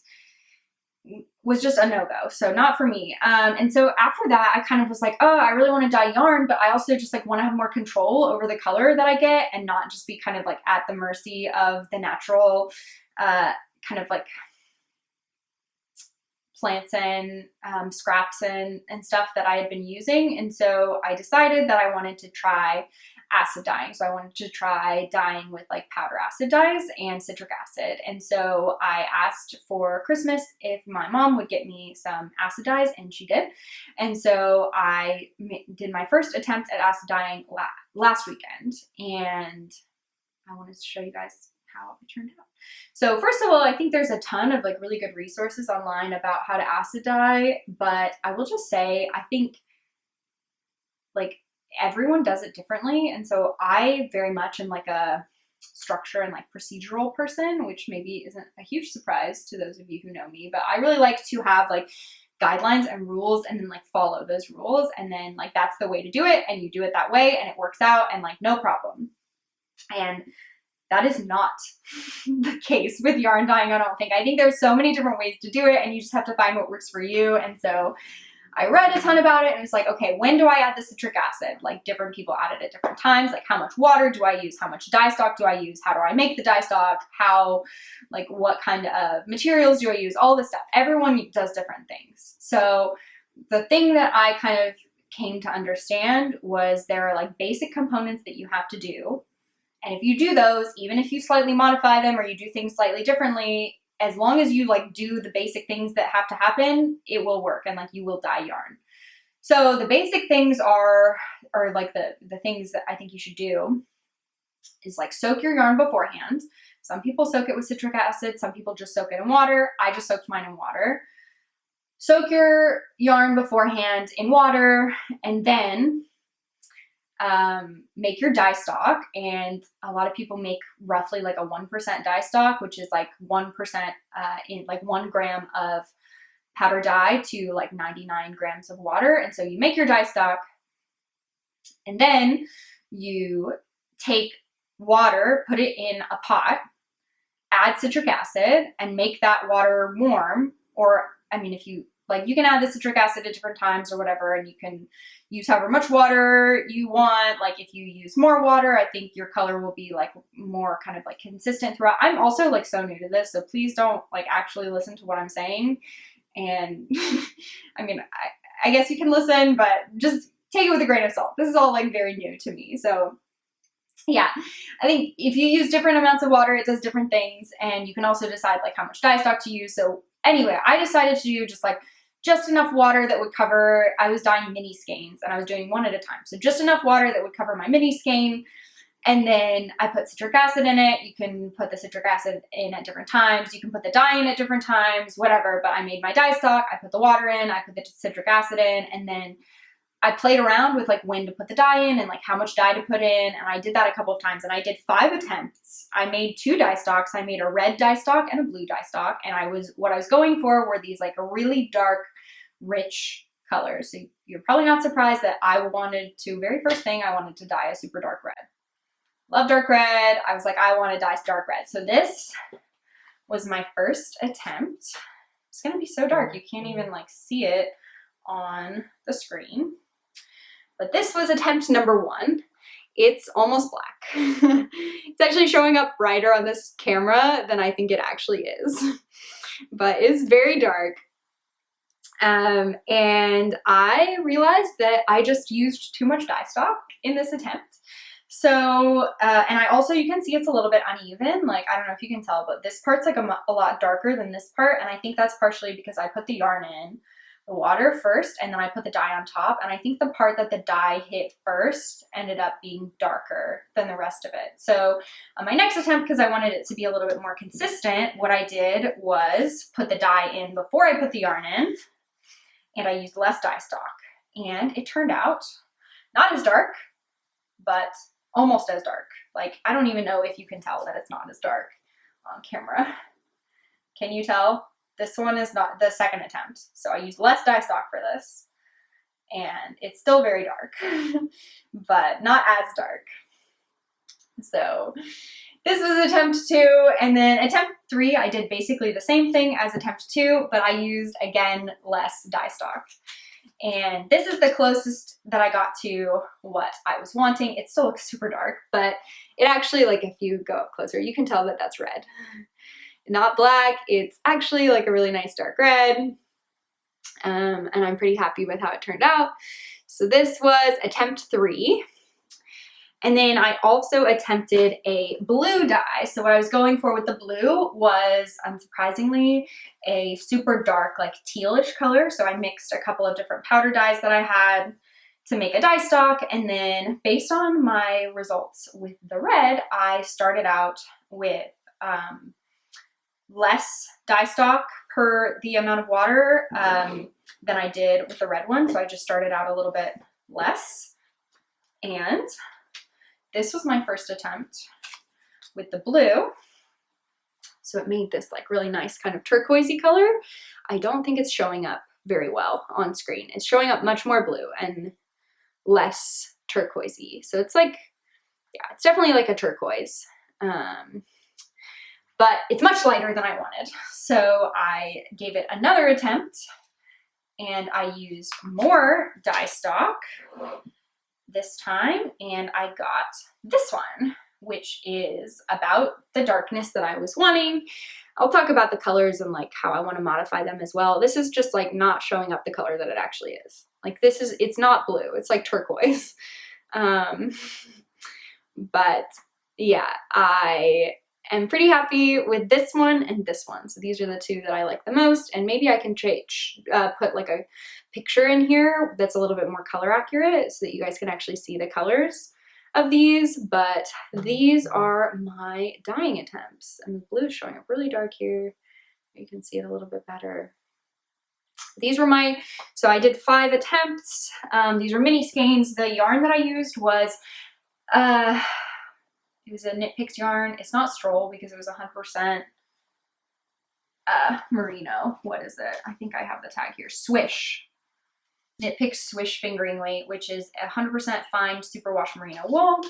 was just a no-go. So not for me. And so after that, I kind of was like, oh, I really want to dye yarn, but I also just like want to have more control over the color that I get and not just be kind of like at the mercy of the natural kind of like plants and scraps and stuff that I had been using. And so I decided that I wanted to try acid dyeing. So I wanted to try dyeing with like powder acid dyes and citric acid. And so I asked for Christmas if my mom would get me some acid dyes, and she did. And so I did my first attempt at acid dyeing last weekend, and I wanted to show you guys how it turned out. So first of all, I think there's a ton of like really good resources online about how to acid dye, but I will just say, I think like everyone does it differently. And so I very much am like a structure and like procedural person, which maybe isn't a huge surprise to those of you who know me, but I really like to have like guidelines and rules and then like follow those rules. And then like, that's the way to do it. And you do it that way and it works out and like no problem. And that is not the case with yarn dyeing, I don't think. I think there's so many different ways to do it, and you just have to find what works for you. And so I read a ton about it, and it's like, okay, when do I add the citric acid? Like different people add it at different times. Like how much water do I use? How much dye stock do I use? How do I make the dye stock? How, like what kind of materials do I use? All this stuff. Everyone does different things. So the thing that I kind of came to understand was there are like basic components that you have to do. And if you do those, even if you slightly modify them or you do things slightly differently, as long as you like do the basic things that have to happen, it will work and like you will dye yarn. So the basic things are like the things that I think you should do is like soak your yarn beforehand. Some people soak it with citric acid. Some people just soak it in water. I just soaked mine in water. Soak your yarn beforehand in water, and then make your dye stock. And a lot of people make roughly like a 1% dye stock, which is like 1% in like 1 gram of powder dye to like 99 grams of water. And so you make your dye stock, and then you take water, put it in a pot, add citric acid, and make that water warm. Or I mean, if you like, you can add the citric acid at different times or whatever, and you can use however much water you want. Like if you use more water, I think your color will be like more kind of like consistent throughout. I'm also like so new to this, so please don't like actually listen to what I'm saying. And I mean, I guess you can listen, but just take it with a grain of salt. This is all like very new to me. So yeah, I think if you use different amounts of water, it does different things. And you can also decide like how much dye stock to use. So anyway, I decided to do just enough water that would cover, I was dyeing mini skeins and I was doing one at a time. So just enough water that would cover my mini skein. And then I put citric acid in it. You can put the citric acid in at different times. You can put the dye in at different times, whatever. But I made my dye stock. I put the water in. I put the citric acid in. And then I played around with like when to put the dye in and like how much dye to put in. And I did that a couple of times. And I did 5 attempts. I made 2 dye stocks. I made a red dye stock and a blue dye stock. And what I was going for were these like really dark, rich colors. So you're probably not surprised that very first thing, I wanted to dye a super dark red. Love dark red. I was like, I want to dye dark red. So this was my first attempt. It's going to be so dark. You can't even like see it on the screen. But this was attempt number 1. It's almost black. It's actually showing up brighter on this camera than I think it actually is. But it's very dark. And I realized that I just used too much dye stock in this attempt. So, and you can see it's a little bit uneven. Like, I don't know if you can tell, but this part's like a lot darker than this part. And I think that's partially because I put the yarn in the water first, and then I put the dye on top. And I think the part that the dye hit first ended up being darker than the rest of it. So on my next attempt, because I wanted it to be a little bit more consistent, what I did was put the dye in before I put the yarn in, and I used less dye stock. And it turned out not as dark, but almost as dark. Like, I don't even know if you can tell that it's not as dark on camera. Can you tell? This one is not the second attempt. So I used less dye stock for this, and it's still very dark, but not as dark. So this was attempt 2, and then attempt 3, I did basically the same thing as attempt 2, but I used, again, less dye stock. And this is the closest that I got to what I was wanting. It still looks super dark, but it actually, like, if you go up closer, you can tell that that's red. Not black. It's actually like a really nice dark red. And I'm pretty happy with how it turned out. So this was attempt 3. And then I also attempted a blue dye. So what I was going for with the blue was, unsurprisingly, a super dark, like tealish color. So I mixed a couple of different powder dyes that I had to make a dye stock. And then based on my results with the red, I started out with less dye stock per the amount of water than I did with the red one. So I just started out a little bit less. And this was my first attempt with the blue. So it made this like really nice kind of turquoisey color. I don't think it's showing up very well on screen. It's showing up much more blue and less turquoisey. So it's like, yeah, it's definitely like a turquoise. But it's much lighter than I wanted. So I gave it another attempt, and I used more dye stock this time, and I got this one, which is about the darkness that I was wanting. I'll talk about the colors and like how I want to modify them as well. This is just like not showing up the color that it actually is. Like it's not blue, it's like turquoise. But yeah, I am pretty happy with this one and this one. So these are the 2 that I like the most, and maybe I can put like a picture in here that's a little bit more color accurate so that you guys can actually see the colors of these. But these are my dyeing attempts, and the blue is showing up really dark here. You can see it a little bit better. These were so I did 5 attempts. These were mini skeins. The yarn that I used was it was a Knit Picks yarn. It's not Stroll because it was 100% merino. What is it? I think I have the tag here. Swish. Knit Picks Swish fingering weight, which is 100% fine superwash merino wool.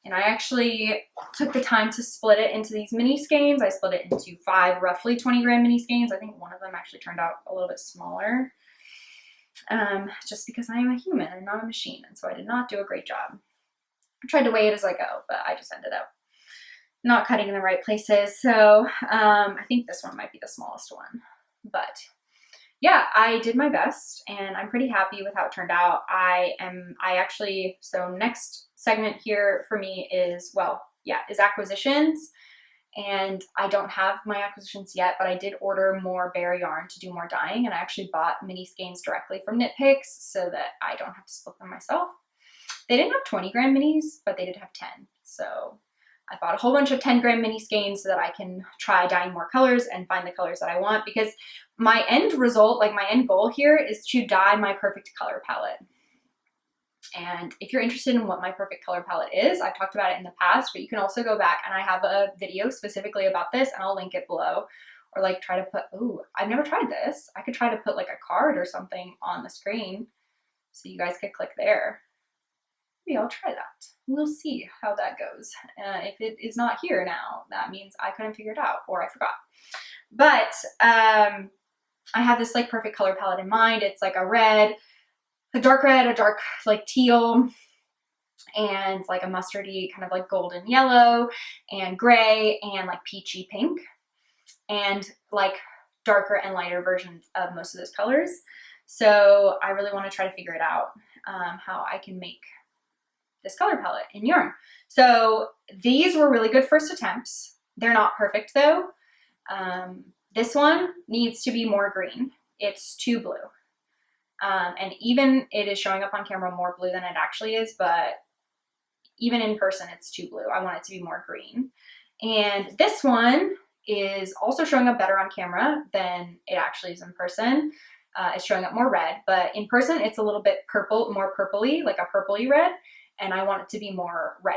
And I actually took the time to split it into these mini skeins. I split it into 5 roughly 20 gram mini skeins. I think one of them actually turned out a little bit smaller. Just because I am a human and not a machine. And so I did not do a great job. I tried to weigh it as I go, but I just ended up not cutting in the right places. So I think this one might be the smallest one. But yeah, I did my best, and I'm pretty happy with how it turned out. So next segment here for me is acquisitions. And I don't have my acquisitions yet, but I did order more bare yarn to do more dyeing, and I actually bought mini skeins directly from Knit Picks so that I don't have to split them myself. They didn't have 20-gram minis, but they did have 10. So I bought a whole bunch of 10-gram mini skeins so that I can try dyeing more colors and find the colors that I want, because my end result, like my end goal here, is to dye my perfect color palette. And if you're interested in what my perfect color palette is, I've talked about it in the past, but you can also go back and I have a video specifically about this and I'll link it below. Or like try to put, ooh, I've never tried this. I could try to put like a card or something on the screen so you guys could click there. Maybe I'll try that. We'll see how that goes. If it is not here now, that means I couldn't figure it out or I forgot. But I have this like perfect color palette in mind. It's like a red, a dark like teal, and like a mustardy kind of like golden yellow and gray and like peachy pink, and like darker and lighter versions of most of those colors. So I really want to try to figure it out, how I can make this color palette in yarn. So these were really good first attempts. They're not perfect though. This one needs to be more green. It's too blue. And even it is showing up on camera more blue than it actually is, but even in person, it's too blue. I want it to be more green. And this one is also showing up better on camera than it actually is in person. It's showing up more red, but in person, it's a little bit purple, more purpley, like a purpley red. And I want it to be more red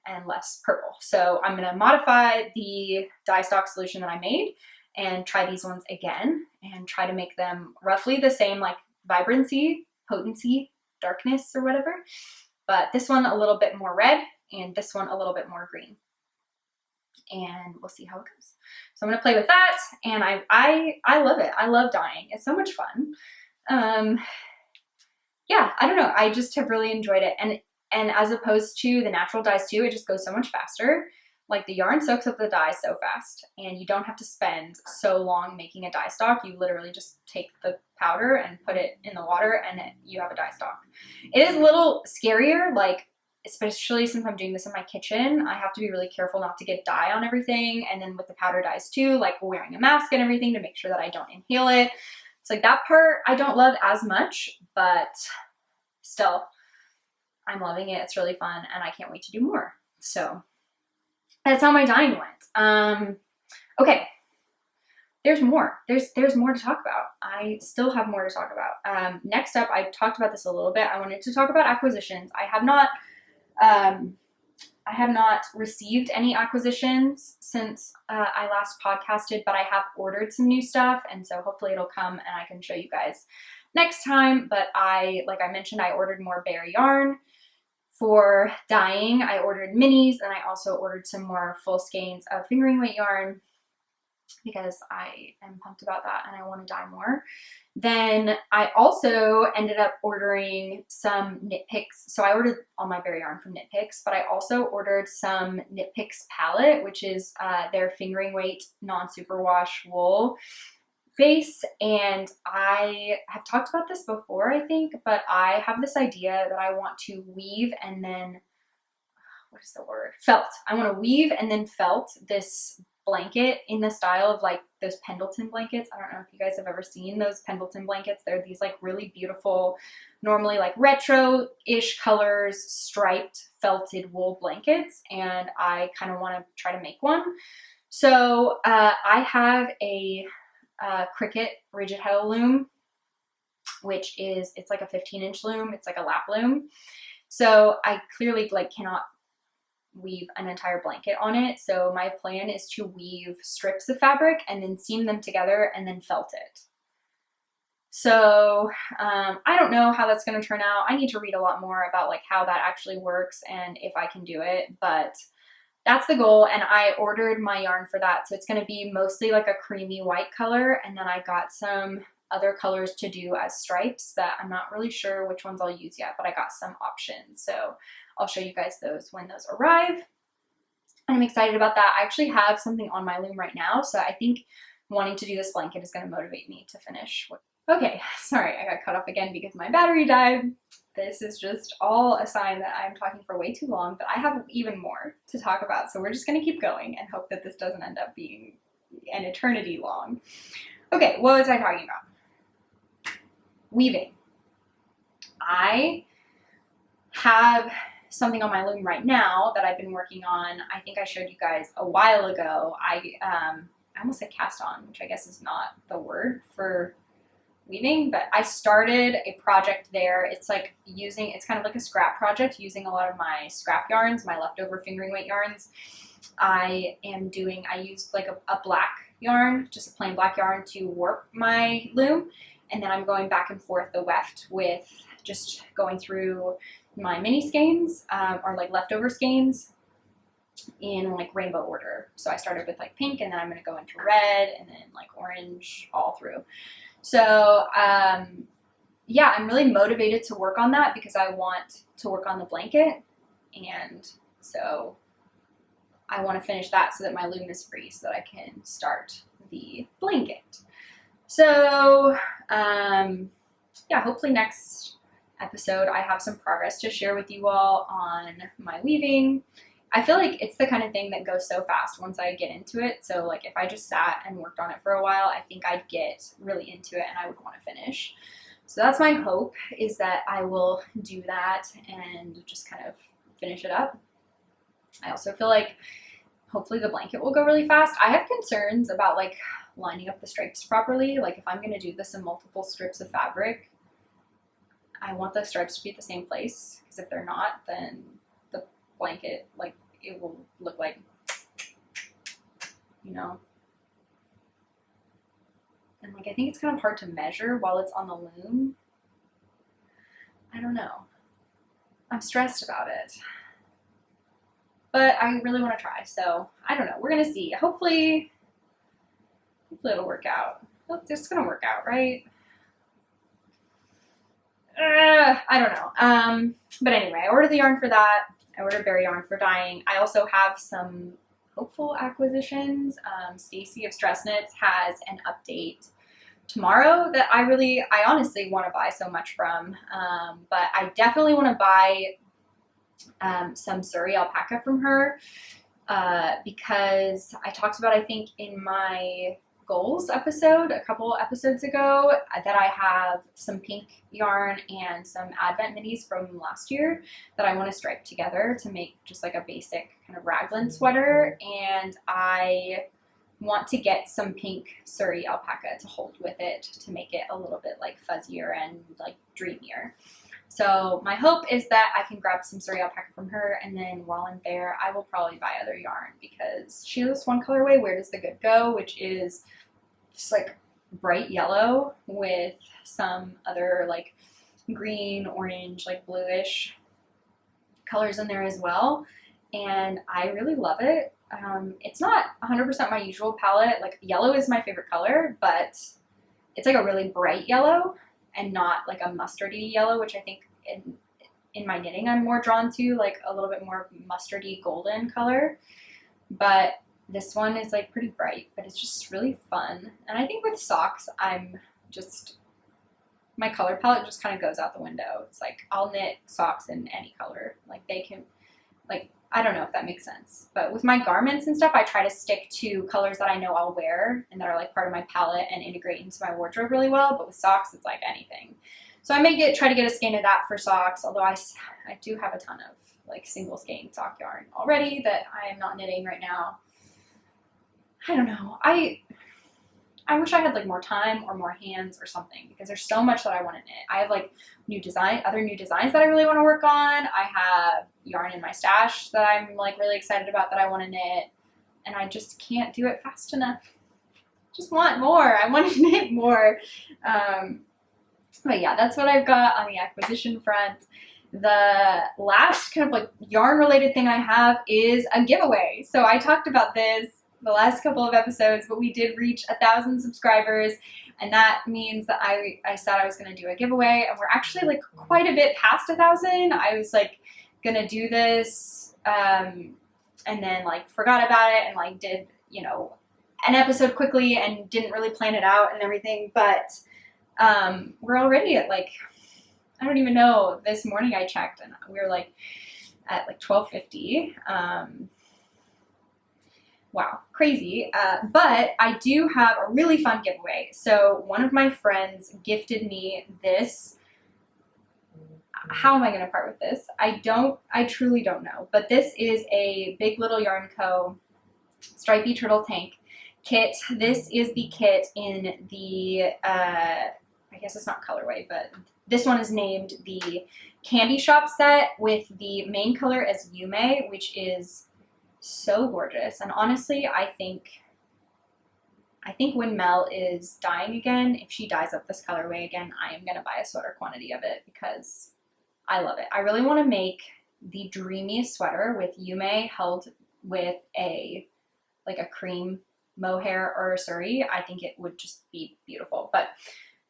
and less purple. So I'm gonna modify the dye stock solution that I made and try these ones again and try to make them roughly the same, like vibrancy, potency, darkness, or whatever. But this one a little bit more red and this one a little bit more green. And we'll see how it goes. So I'm gonna play with that, and I love it. I love dyeing. It's so much fun. Yeah, I don't know. I just have really enjoyed it. And as opposed to the natural dyes too, it just goes so much faster. Like the yarn soaks up the dye so fast, and you don't have to spend so long making a dye stock. You literally just take the powder and put it in the water and you have a dye stock. It is a little scarier, like especially since I'm doing this in my kitchen, I have to be really careful not to get dye on everything. And then with the powder dyes too, like wearing a mask and everything to make sure that I don't inhale it. It's like that part I don't love as much, but still I'm loving it. It's really fun and I can't wait to do more. So that's how my dyeing went. Okay, there's more. There's more to talk about. I still have more to talk about. Next up, I talked about this a little bit. I wanted to talk about acquisitions. I have not received any acquisitions since I last podcasted, but I have ordered some new stuff, and so hopefully it'll come and I can show you guys next time. But like I mentioned, I ordered more bare yarn for dyeing. I ordered minis, and I also ordered some more full skeins of fingering weight yarn because I am pumped about that and I want to dye more. Then I also ended up ordering some Knit Picks. So I ordered all my bare yarn from Knit Picks, but I also ordered some Knit Picks palette, which is their fingering weight non-superwash wool base. And I have talked about this before, I think, but I have this idea that I want to weave and then, what is the word? Felt. I want to weave and then felt this blanket in the style of like those Pendleton blankets. I don't know if you guys have ever seen those Pendleton blankets. They're these like really beautiful, normally like retro-ish colors, striped felted wool blankets, and I kind of want to try to make one. So I have a Cricut rigid heddle loom, which is, it's like a 15-inch loom. It's like a lap loom. So I clearly like cannot weave an entire blanket on it. So my plan is to weave strips of fabric and then seam them together and then felt it. So I don't know how that's going to turn out. I need to read a lot more about like how that actually works and if I can do it, but that's the goal. And I ordered my yarn for that. So it's going to be mostly like a creamy white color. And then I got some other colors to do as stripes that I'm not really sure which ones I'll use yet, but I got some options. So I'll show you guys those when those arrive. And I'm excited about that. I actually have something on my loom right now. So I think wanting to do this blanket is going to motivate me to finish. Okay, sorry, I got cut off again because my battery died. This is just all a sign that I'm talking for way too long, but I have even more to talk about. So we're just going to keep going and hope that this doesn't end up being an eternity long. Okay, what was I talking about? Weaving. I have something on my loom right now that I've been working on. I think I showed you guys a while ago. I almost said cast on, which I guess is not the word for weaving, but I started a project there. It's like it's kind of like a scrap project using a lot of my scrap yarns, my leftover fingering weight yarns. I used like a black yarn, just a plain black yarn, to warp my loom, and then I'm going back and forth the weft with just going through my mini skeins or like leftover skeins in like rainbow order. So I started with like pink, and then I'm going to go into red, and then like orange all through. So yeah, I'm really motivated to work on that because I want to work on the blanket, and so I want to finish that so that my loom is free so that I can start the blanket. So yeah, hopefully next episode I have some progress to share with you all on my weaving. I feel like it's the kind of thing that goes so fast once I get into it. So like if I just sat and worked on it for a while, I think I'd get really into it and I would want to finish. So that's my hope, is that I will do that and just kind of finish it up. I also feel like hopefully the blanket will go really fast. I have concerns about like lining up the stripes properly. Like if I'm going to do this in multiple strips of fabric, I want the stripes to be at the same place, because if they're not, then the blanket, like, it will look like, you know. And like I think it's kind of hard to measure while it's on the loom. I don't know. I'm stressed about it. But I really want to try, so I don't know. We're going to see. Hopefully it'll work out. It's going to work out, right? I don't know. But anyway, I ordered the yarn for that. I ordered berry yarn for dyeing. I also have some hopeful acquisitions. Stacy of Stress Knits has an update tomorrow that I honestly want to buy so much from. But I definitely want to buy some Surrey alpaca from her because I talked about, I think in my goals episode a couple episodes ago, that I have some pink yarn and some Advent minis from last year that I want to stripe together to make just like a basic kind of raglan sweater, and I want to get some pink Surrey alpaca to hold with it to make it a little bit like fuzzier and like dreamier. So my hope is that I can grab some Surrey alpaca from her, and then while I'm there, I will probably buy other yarn because she has one colorway, Where Does the Good Go, which is just like bright yellow with some other like green, orange, like bluish colors in there as well. And I really love it. It's not 100% my usual palette. Like yellow is my favorite color, but it's like a really bright yellow and not like a mustardy yellow, which I think in my knitting I'm more drawn to, like a little bit more mustardy golden color. But this one is like pretty bright, but it's just really fun. And I think with socks, my color palette just kind of goes out the window. It's like I'll knit socks in any color. Like they can, like, I don't know if that makes sense. But with my garments and stuff, I try to stick to colors that I know I'll wear and that are like part of my palette and integrate into my wardrobe really well. But with socks, it's like anything. So I may try to get a skein of that for socks, although I do have a ton of like single skein sock yarn already that I am not knitting right now. I don't know. I wish I had like more time or more hands or something, because there's so much that I want to knit. I have like other new designs that I really want to work on. I have yarn in my stash that I'm like really excited about that I want to knit, and I just can't do it fast enough. Just want more. I want to knit more. But yeah, that's what I've got on the acquisition front. The last kind of like yarn related thing I have is a giveaway. So I talked about this the last couple of episodes, but we did reach 1,000 subscribers, and that means that I said I was going to do a giveaway, and we're actually like quite a bit past 1,000. I was like going to do this and then like forgot about it and like did, you know, an episode quickly and didn't really plan it out and everything, but we're already at like, I don't even know, this morning I checked and we were like at like 1250. Wow, crazy. But I do have a really fun giveaway. So one of my friends gifted me this. how am I going to part with this? I truly don't know. But this is a Big Little Yarn Co. Stripey Turtle Tank kit. This is the kit in the, I guess it's not colorway, but this one is named the Candy Shop set with the main color as Yume, which is so gorgeous. And honestly, I think when Mel is dying again, if she dyes up this colorway again, I am going to buy a sweater quantity of it because I love it. I really want to make the dreamiest sweater with Yume held with a cream mohair or suri. I think it would just be beautiful. But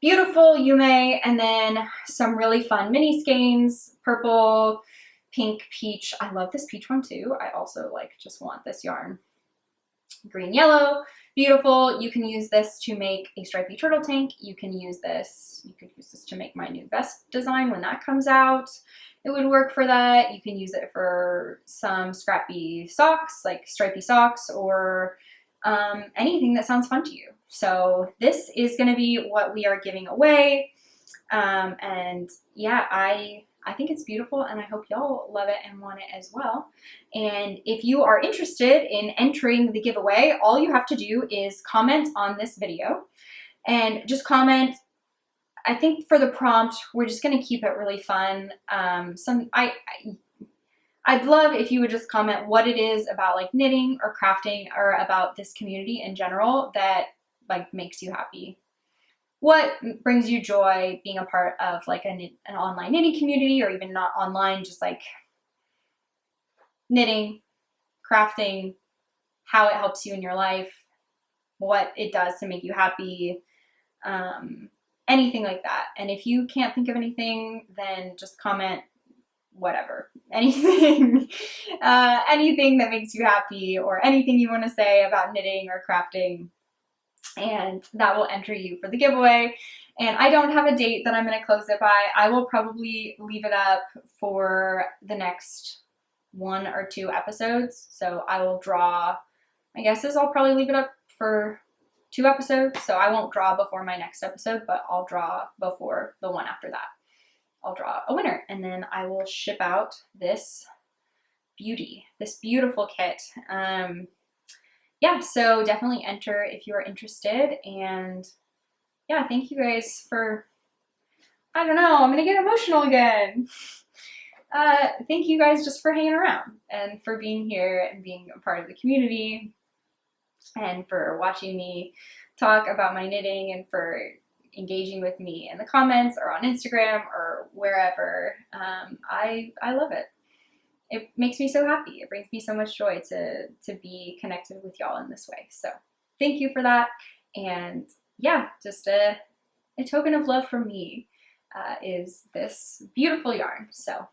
beautiful Yume, and then some really fun mini skeins, purple, pink, peach. I love this peach one too. I also just want this yarn. Green, yellow, beautiful. You can use this to make a stripy turtle tank. You could use this to make my new vest design when that comes out. It would work for that. You can use it for some scrappy socks, like stripy socks, or anything that sounds fun to you. So this is going to be what we are giving away. And yeah, I think it's beautiful, and I hope y'all love it and want it as well. And if you are interested in entering the giveaway, all you have to do is comment on this video, and just comment. I think for the prompt, we're just going to keep it really fun. I'd love if you would just comment what it is about knitting or crafting or about this community in general that makes you happy. What brings you joy being a part of an online knitting community, or even not online, just knitting, crafting, how it helps you in your life, what it does to make you happy, anything like that. And if you can't think of anything, then just comment whatever, anything, anything that makes you happy, or anything you want to say about knitting or crafting, and that will enter you for the giveaway. And I don't have a date that I'm going to close it by. I will probably leave it up for the next 1 or 2 episodes. So I will draw, my guess is I'll probably leave it up for 2 episodes. So I won't draw before my next episode, but I'll draw before the one after that. I'll draw a winner, and then I will ship out this beauty, this beautiful kit. Yeah, so definitely enter if you are interested. And yeah, thank you guys for, I don't know, I'm gonna get emotional again. Thank you guys just for hanging around and for being here and being a part of the community, and for watching me talk about my knitting, and for engaging with me in the comments or on Instagram or wherever. I love it. It makes me so happy. It brings me so much joy to be connected with y'all in this way. So thank you for that. And yeah, just a token of love from me is this beautiful yarn. So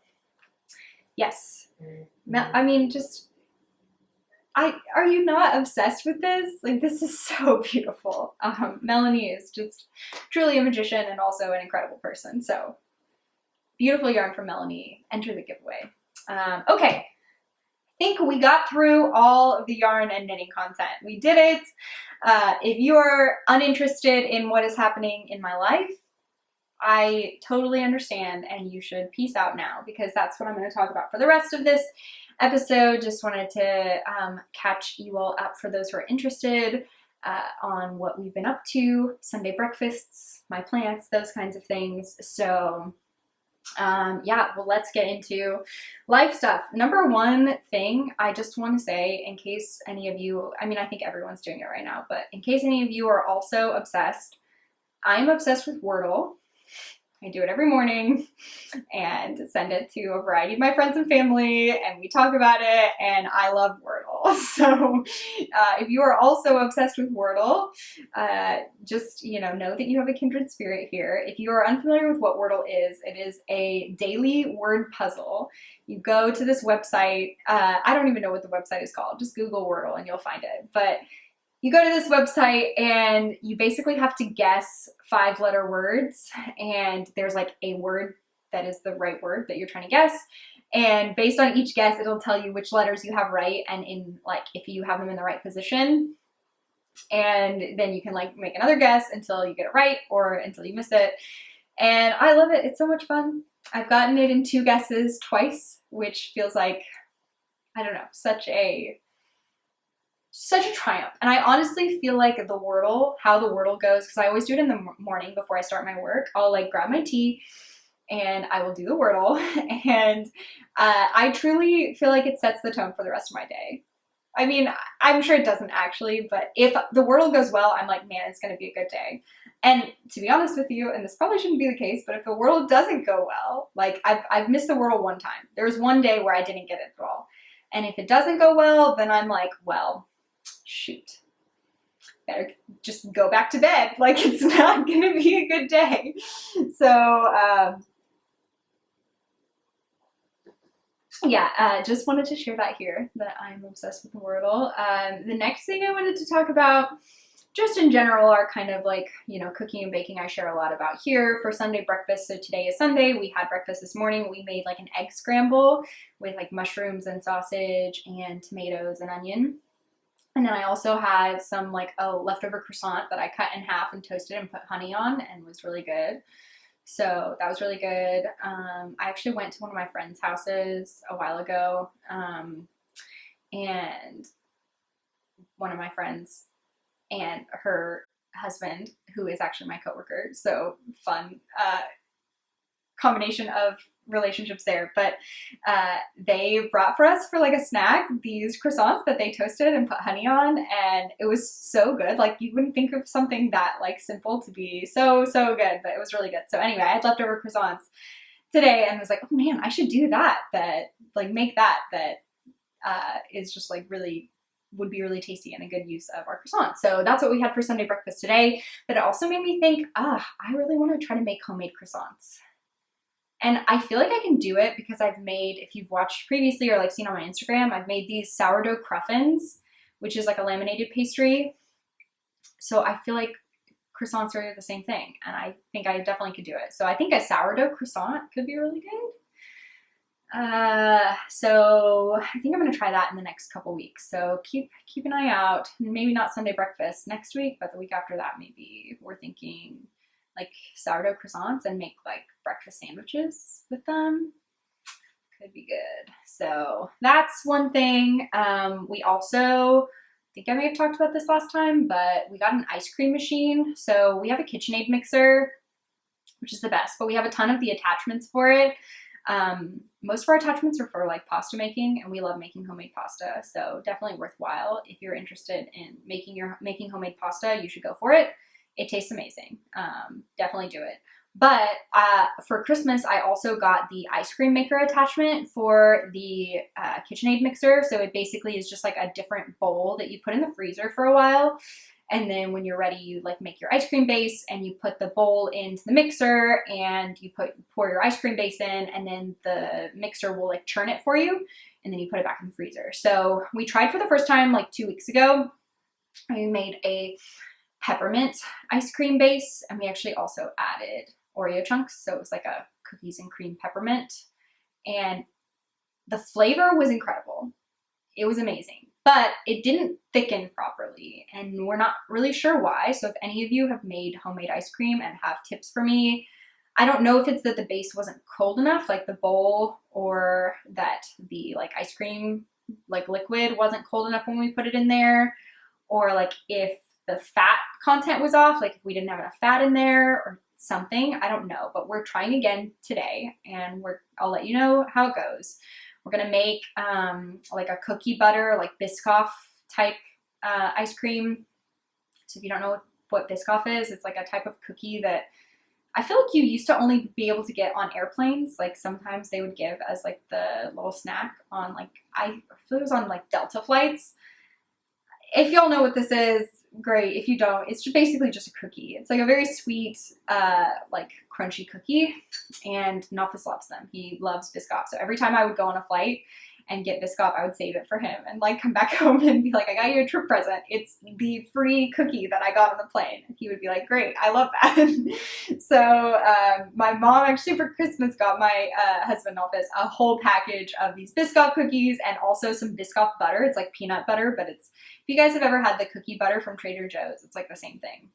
yes, I mean, are you not obsessed with this? This is so beautiful. Melanie is just truly a magician and also an incredible person. So beautiful yarn from Melanie. Enter the giveaway. Okay, I think we got through all of the yarn and knitting content. We did it. If you are uninterested in what is happening in my life, I totally understand, and you should peace out now, because that's what I'm going to talk about for the rest of this episode. Just wanted to catch you all up, for those who are interested, on what we've been up to, Sunday breakfasts, my plants, those kinds of things. So yeah, well, let's get into life stuff. Number one thing I just want to say, in case any of you, I mean, I think everyone's doing it right now, but in case any of you are also obsessed, I'm obsessed with Wordle. I do it every morning and send it to a variety of my friends and family, and we talk about it, and I love Wordle. So if you are also obsessed with Wordle, just know that you have a kindred spirit here. If you are unfamiliar with what Wordle is, it is a daily word puzzle. You go to this website. I don't even know what the website is called. Just Google Wordle and you'll find it. But you go to this website and you basically have to guess 5-letter words, and there's a word that is the right word that you're trying to guess, and based on each guess it'll tell you which letters you have right, and in if you have them in the right position, and then you can make another guess until you get it right or until you miss it. And I love it. It's so much fun. I've gotten it in 2 guesses twice, which feels like, I don't know, such a triumph. And I honestly feel like the Wordle, how the Wordle goes, because I always do it in the morning before I start my work. I'll like grab my tea and I will do the Wordle. And I truly feel like it sets the tone for the rest of my day. I mean, I'm sure it doesn't actually, but if the Wordle goes well, I'm like, man, it's going to be a good day. And to be honest with you, and this probably shouldn't be the case, but if the Wordle doesn't go well, like I've missed the Wordle one time. There was one day where I didn't get it at all. And if it doesn't go well, then I'm like, well, shoot, better just go back to bed. Like, it's not going to be a good day. So, yeah, just wanted to share that here, that I'm obsessed with the Wordle. The next thing I wanted to talk about, just in general, are kind of like, you know, cooking and baking. I share a lot about here for Sunday breakfast. So today is Sunday. We had breakfast this morning. We made like an egg scramble with like mushrooms and sausage and tomatoes and onion. And then I also had some like a leftover croissant that I cut in half and toasted and put honey on, and was really good. So that was really good. I actually went to one of my friends' houses a while ago, and one of my friends and her husband, who is actually my coworker, so fun combination of relationships there, but they brought for us for like a snack these croissants that they toasted and put honey on, and it was so good. Like, you wouldn't think of something that like simple to be so good, but it was really good. So anyway, I had leftover croissants today and was like, oh man, I should do that, like make that is just like really would be really tasty and a good use of our croissant. So that's what we had for Sunday breakfast today. But it also made me think, I really want to try to make homemade croissants. And I feel like I can do it because I've made, if you've watched previously or like seen on my Instagram, I've made these sourdough cruffins, which is like a laminated pastry. So I feel like croissants are the same thing, and I think I definitely could do it. So I think a sourdough croissant could be really good. So I think I'm going to try that in the next couple weeks. So keep an eye out. Maybe not Sunday breakfast next week, but the week after that, maybe we're thinking like sourdough croissants and make like breakfast sandwiches with them. Could be good. So that's one thing. We also, I think I may have talked about this last time, but we got an ice cream machine. So we have a KitchenAid mixer, which is the best, but we have a ton of the attachments for it. Most of our attachments are for like pasta making, and we love making homemade pasta. So definitely worthwhile. If you're interested in making homemade pasta, you should go for it. It tastes amazing. Definitely do it. But for Christmas, I also got the ice cream maker attachment for the KitchenAid mixer. So it basically is just like a different bowl that you put in the freezer for a while. And then when you're ready, you like make your ice cream base and you put the bowl into the mixer and you pour your ice cream base in, and then the mixer will like churn it for you. And then you put it back in the freezer. So we tried for the first time like 2 weeks ago. We made a peppermint ice cream base, and we actually also added Oreo chunks. So it was like a cookies and cream peppermint, and the flavor was incredible. It was amazing, but it didn't thicken properly, and we're not really sure why. So if any of you have made homemade ice cream and have tips for me, I don't know if it's that the base wasn't cold enough, like the bowl, or that the like ice cream like liquid wasn't cold enough when we put it in there, or like if the fat content was off, like if we didn't have enough fat in there or something. I don't know, but we're trying again today, and I'll let you know how it goes. We're gonna make like a cookie butter, like Biscoff type ice cream. So if you don't know what Biscoff is, it's like a type of cookie that I feel like you used to only be able to get on airplanes. Like sometimes they would give as like the little snack on like, I feel it was on like Delta flights. If y'all know what this is, great. If you don't, it's basically just a cookie. It's like a very sweet, like crunchy cookie, and Nafis loves them. He loves Biscoff. So every time I would go on a flight and get Biscoff, I would save it for him and like come back home and be like, I got you a trip present. It's the free cookie that I got on the plane. And he would be like, great, I love that. So my mom actually for Christmas got my husband Nafis a whole package of these Biscoff cookies, and also some Biscoff butter. It's like peanut butter, but it's, if you guys have ever had the cookie butter from Trader Joe's, it's like the same thing.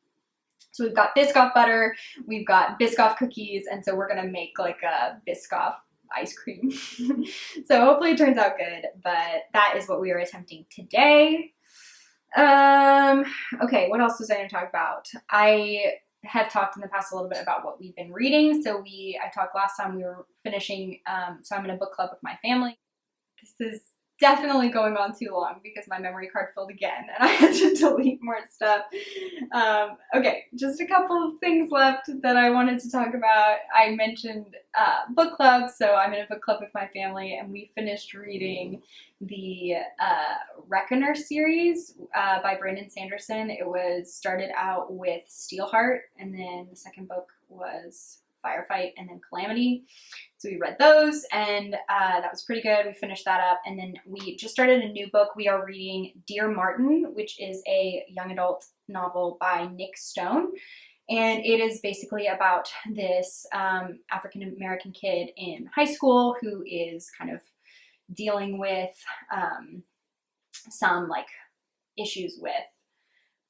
So we've got Biscoff butter, we've got Biscoff cookies, and so we're gonna make like a Biscoff ice cream. So hopefully it turns out good, but that is what we are attempting today. Okay, what else was I gonna talk about? I have talked in the past a little bit about what we've been reading. So I talked last time we were finishing, so I'm in a book club with my family. This is definitely going on too long because my memory card filled again and I had to delete more stuff. Okay, just a couple of things left that I wanted to talk about. I mentioned book club, so I'm in a book club with my family and we finished reading the Reckoner series by Brandon Sanderson. It was started out with Steelheart, and then the second book was Firefight, and then Calamity. So we read those, and that was pretty good. We finished that up, and then we just started a new book. We are reading Dear Martin, which is a young adult novel by Nick Stone, and it is basically about this African-American kid in high school who is kind of dealing with some like issues with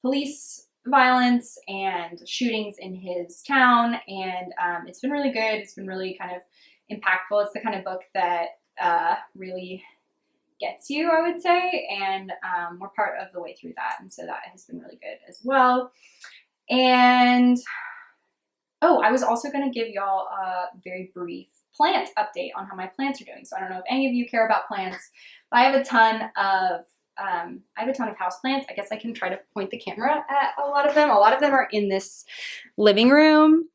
police violence and shootings in his town, and it's been really good. It's been really kind of impactful. It's the kind of book that really gets you, I would say, and we're part of the way through that, and so that has been really good as well. And oh, I was also going to give y'all a very brief plant update on how my plants are doing. So I don't know if any of you care about plants, but I have a ton of houseplants. I guess I can try to point the camera at a lot of them. A lot of them are in this living room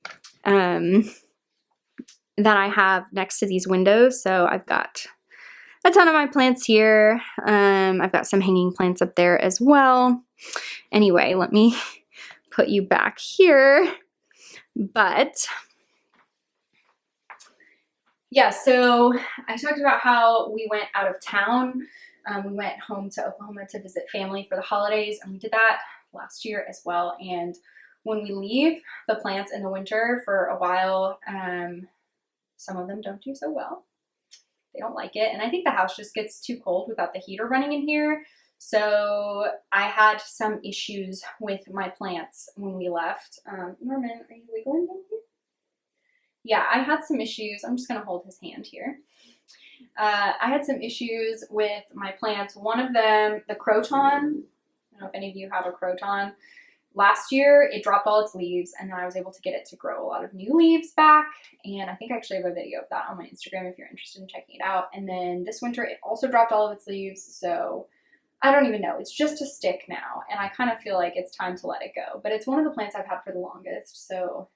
that I have next to these windows. So I've got a ton of my plants here. I've got some hanging plants up there as well. Anyway, let me put you back here. But yeah, so I talked about how we went out of town. We went home to Oklahoma to visit family for the holidays, and we did that last year as well. And when we leave the plants in the winter for a while, some of them don't do so well. They don't like it, and I think the house just gets too cold without the heater running in here. So I had some issues with my plants when we left. Norman, are you wiggling down here? Yeah, I had some issues. I'm just gonna hold his hand here. I had some issues with my plants. One of them, the croton, I don't know if any of you have a croton. Last year, it dropped all its leaves, and then I was able to get it to grow a lot of new leaves back, and I think I actually have a video of that on my Instagram if you're interested in checking it out. And then this winter, it also dropped all of its leaves, so I don't even know. It's just a stick now, and I kind of feel like it's time to let it go. But it's one of the plants I've had for the longest, so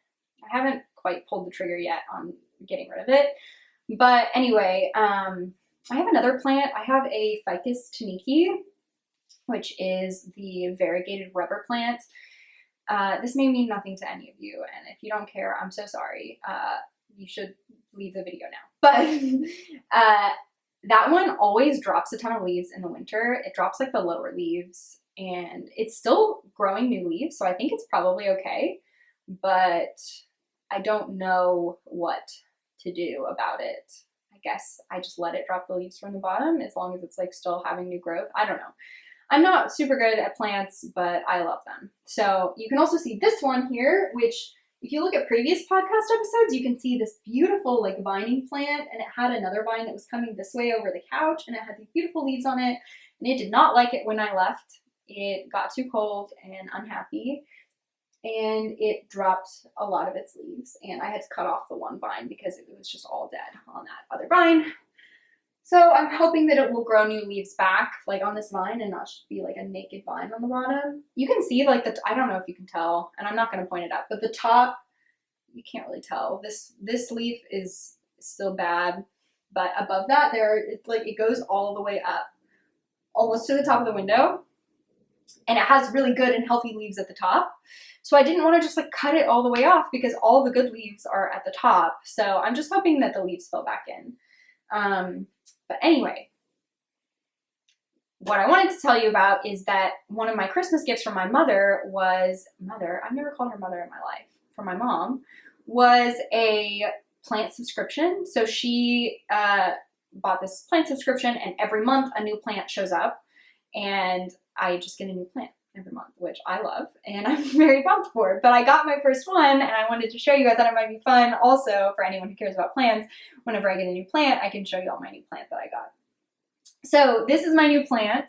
I haven't quite pulled the trigger yet on getting rid of it. But anyway, I have another plant. I have a Ficus taniki, which is the variegated rubber plant. This may mean nothing to any of you, and if you don't care, I'm so sorry. You should leave the video now. But that one always drops a ton of leaves in the winter. It drops like the lower leaves, and it's still growing new leaves, so I think it's probably okay, but I don't know what to do about it. I guess I just let it drop the leaves from the bottom as long as it's like still having new growth. I don't know. I'm not super good at plants, but I love them. So you can also see this one here, which if you look at previous podcast episodes, you can see this beautiful like vining plant, and it had another vine that was coming this way over the couch, and it had these beautiful leaves on it, and it did not like it when I left. It got too cold and unhappy, and it dropped a lot of its leaves, and I had to cut off the one vine because it was just all dead on that other vine. So I'm hoping that it will grow new leaves back, like on this vine, and not just be like a naked vine on the bottom. You can see like I don't know if you can tell, and I'm not going to point it out, but the top, you can't really tell. This leaf is still bad, but above that it goes all the way up, almost to the top of the window, and it has really good and healthy leaves at the top. So I didn't want to just like cut it all the way off because all the good leaves are at the top. So I'm just hoping that the leaves fill back in. But anyway, what I wanted to tell you about is that one of my Christmas gifts from my mother was, I've never called her mother in my life, from my mom, was a plant subscription. So she bought this plant subscription, and every month a new plant shows up, and I just get a new plant every month, which I love and I'm very pumped for. But I got my first one and I wanted to show you. I thought it might be fun also for anyone who cares about plants. Whenever I get a new plant, I can show you all my new plant that I got. So this is my new plant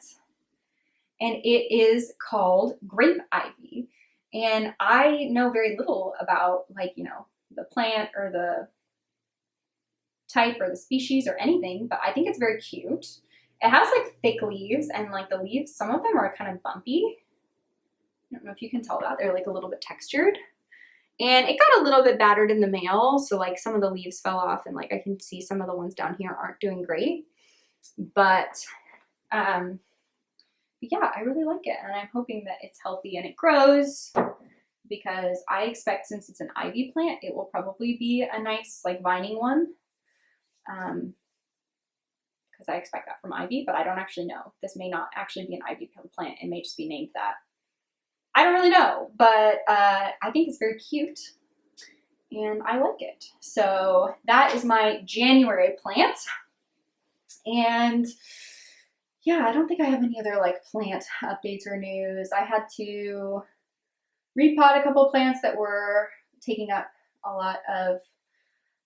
and it is called grape ivy. And I know very little about, like, you know, the plant or the type or the species or anything, but I think it's very cute. It has like thick leaves and like the leaves, some of them are kind of bumpy. I don't know if you can tell that. They're like a little bit textured. And it got a little bit battered in the mail, so like some of the leaves fell off and like I can see some of the ones down here aren't doing great. But yeah, I really like it and I'm hoping that it's healthy and it grows, because I expect, since it's an ivy plant, it will probably be a nice like vining one. Because I expect that from ivy, but I don't actually know. This may not actually be an ivy plant. It may just be named that. I don't really know, but I think it's very cute and I like it. So that is my January plant. And yeah, I don't think I have any other like plant updates or news. I had to repot a couple plants that were taking up a lot of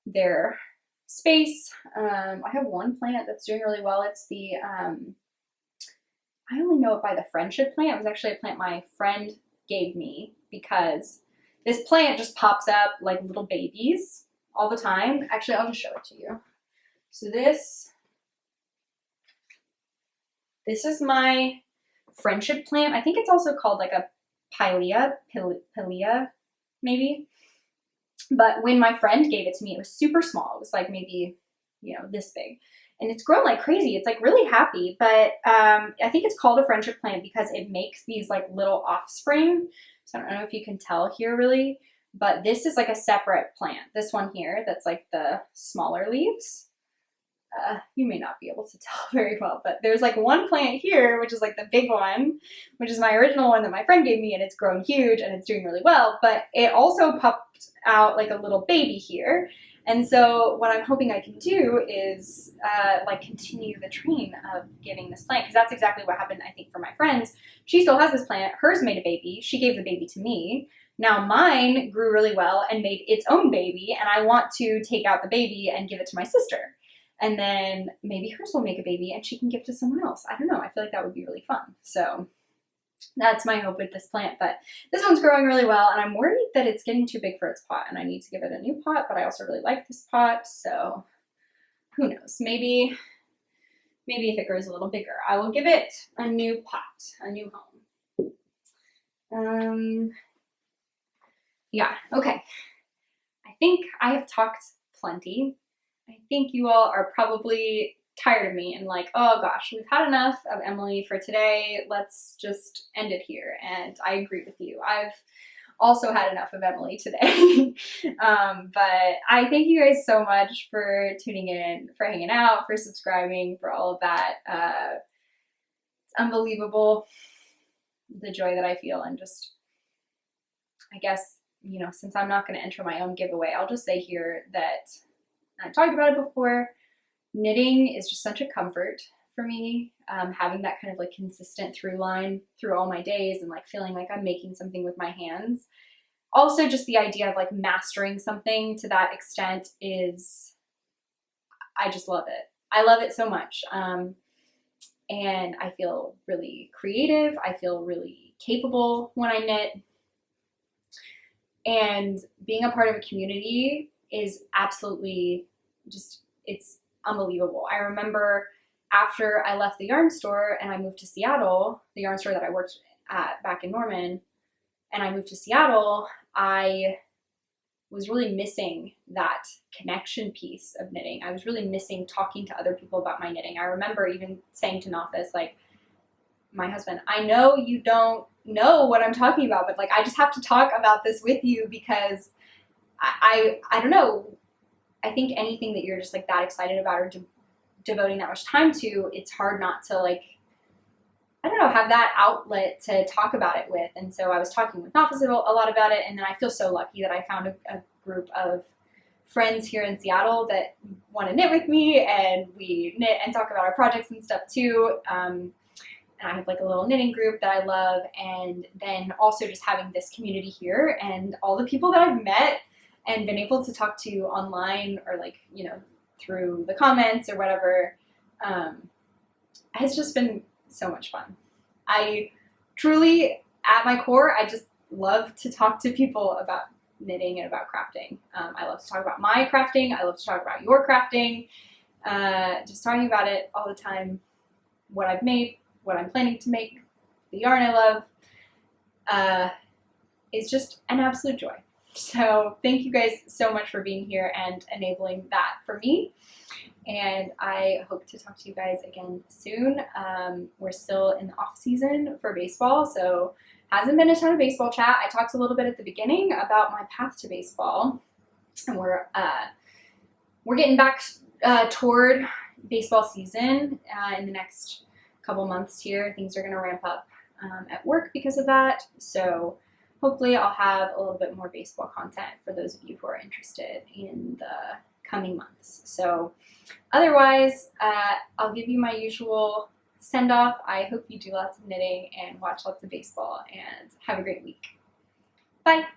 their space. I have one plant that's doing really well. It's the I only know it by the friendship plant. It was actually a plant my friend gave me because this plant just pops up like little babies all the time. Actually, I'll just show it to you. So this is my friendship plant. I think it's also called like a pilea maybe. But when my friend gave it to me, it was super small. It was like maybe, you know, this big. And it's grown like crazy. It's like really happy. But I think it's called a friendship plant because it makes these like little offspring. So I don't know if you can tell here really. But this is like a separate plant. This one here, that's like the smaller leaves. You may not be able to tell very well, but there's like one plant here, which is like the big one, which is my original one that my friend gave me, and it's grown huge and it's doing really well, but it also popped out like a little baby here. And so what I'm hoping I can do is like continue the train of giving this plant, because that's exactly what happened, I think, for my friends. She still has this plant. Hers made a baby. She gave the baby to me. Now mine grew really well and made its own baby, and I want to take out the baby and give it to my sister. And then maybe hers will make a baby and she can give to someone else. I don't know. I feel like that would be really fun. So that's my hope with this plant. But this one's growing really well, and I'm worried that it's getting too big for its pot and I need to give it a new pot, but I also really like this pot. So who knows? Maybe if it grows a little bigger, I will give it a new pot, a new home. Yeah, okay. I think I have talked plenty. I think you all are probably tired of me and like, oh gosh, we've had enough of Emily for today. Let's just end it here. And I agree with you. I've also had enough of Emily today. But I thank you guys so much for tuning in, for hanging out, for subscribing, for all of that. It's unbelievable, the joy that I feel, and just, I guess, you know, since I'm not going to enter my own giveaway, I'll just say here that I've talked about it before. Knitting is just such a comfort for me. Having that kind of like consistent through line through all my days and like feeling like I'm making something with my hands. Also, just the idea of like mastering something to that extent is, I just love it. I love it so much. And I feel really creative. I feel really capable when I knit. And being a part of a community is absolutely just, it's unbelievable. I remember after I left the yarn store and I moved to Seattle, the yarn store that I worked at back in Norman, and I moved to Seattle, I was really missing that connection piece of knitting. I was really missing talking to other people about my knitting. I remember even saying to Nafis, like, my husband, I know you don't know what I'm talking about, but like, I just have to talk about this with you because I don't know. I think anything that you're just like that excited about or devoting that much time to, it's hard not to like, I don't know, have that outlet to talk about it with. And so I was talking with Nafis a lot about it. And then I feel so lucky that I found a group of friends here in Seattle that want to knit with me, and we knit and talk about our projects and stuff too. and I have like a little knitting group that I love, and then also just having this community here and all the people that I've met and been able to talk to online or like, you know, through the comments or whatever, has just been so much fun. I truly, at my core, I just love to talk to people about knitting and about crafting. I love to talk about my crafting. I love to talk about your crafting. Just talking about it all the time, what I've made, what I'm planning to make, the yarn I love, is just an absolute joy. So thank you guys so much for being here and enabling that for me. And I hope to talk to you guys again soon. We're still in the off season for baseball, so hasn't been a ton of baseball chat. I talked a little bit at the beginning about my path to baseball, and we're getting back toward baseball season in the next couple months here. Things are going to ramp up at work because of that. So hopefully I'll have a little bit more baseball content for those of you who are interested in the coming months. So otherwise, I'll give you my usual send off. I hope you do lots of knitting and watch lots of baseball, and have a great week. Bye.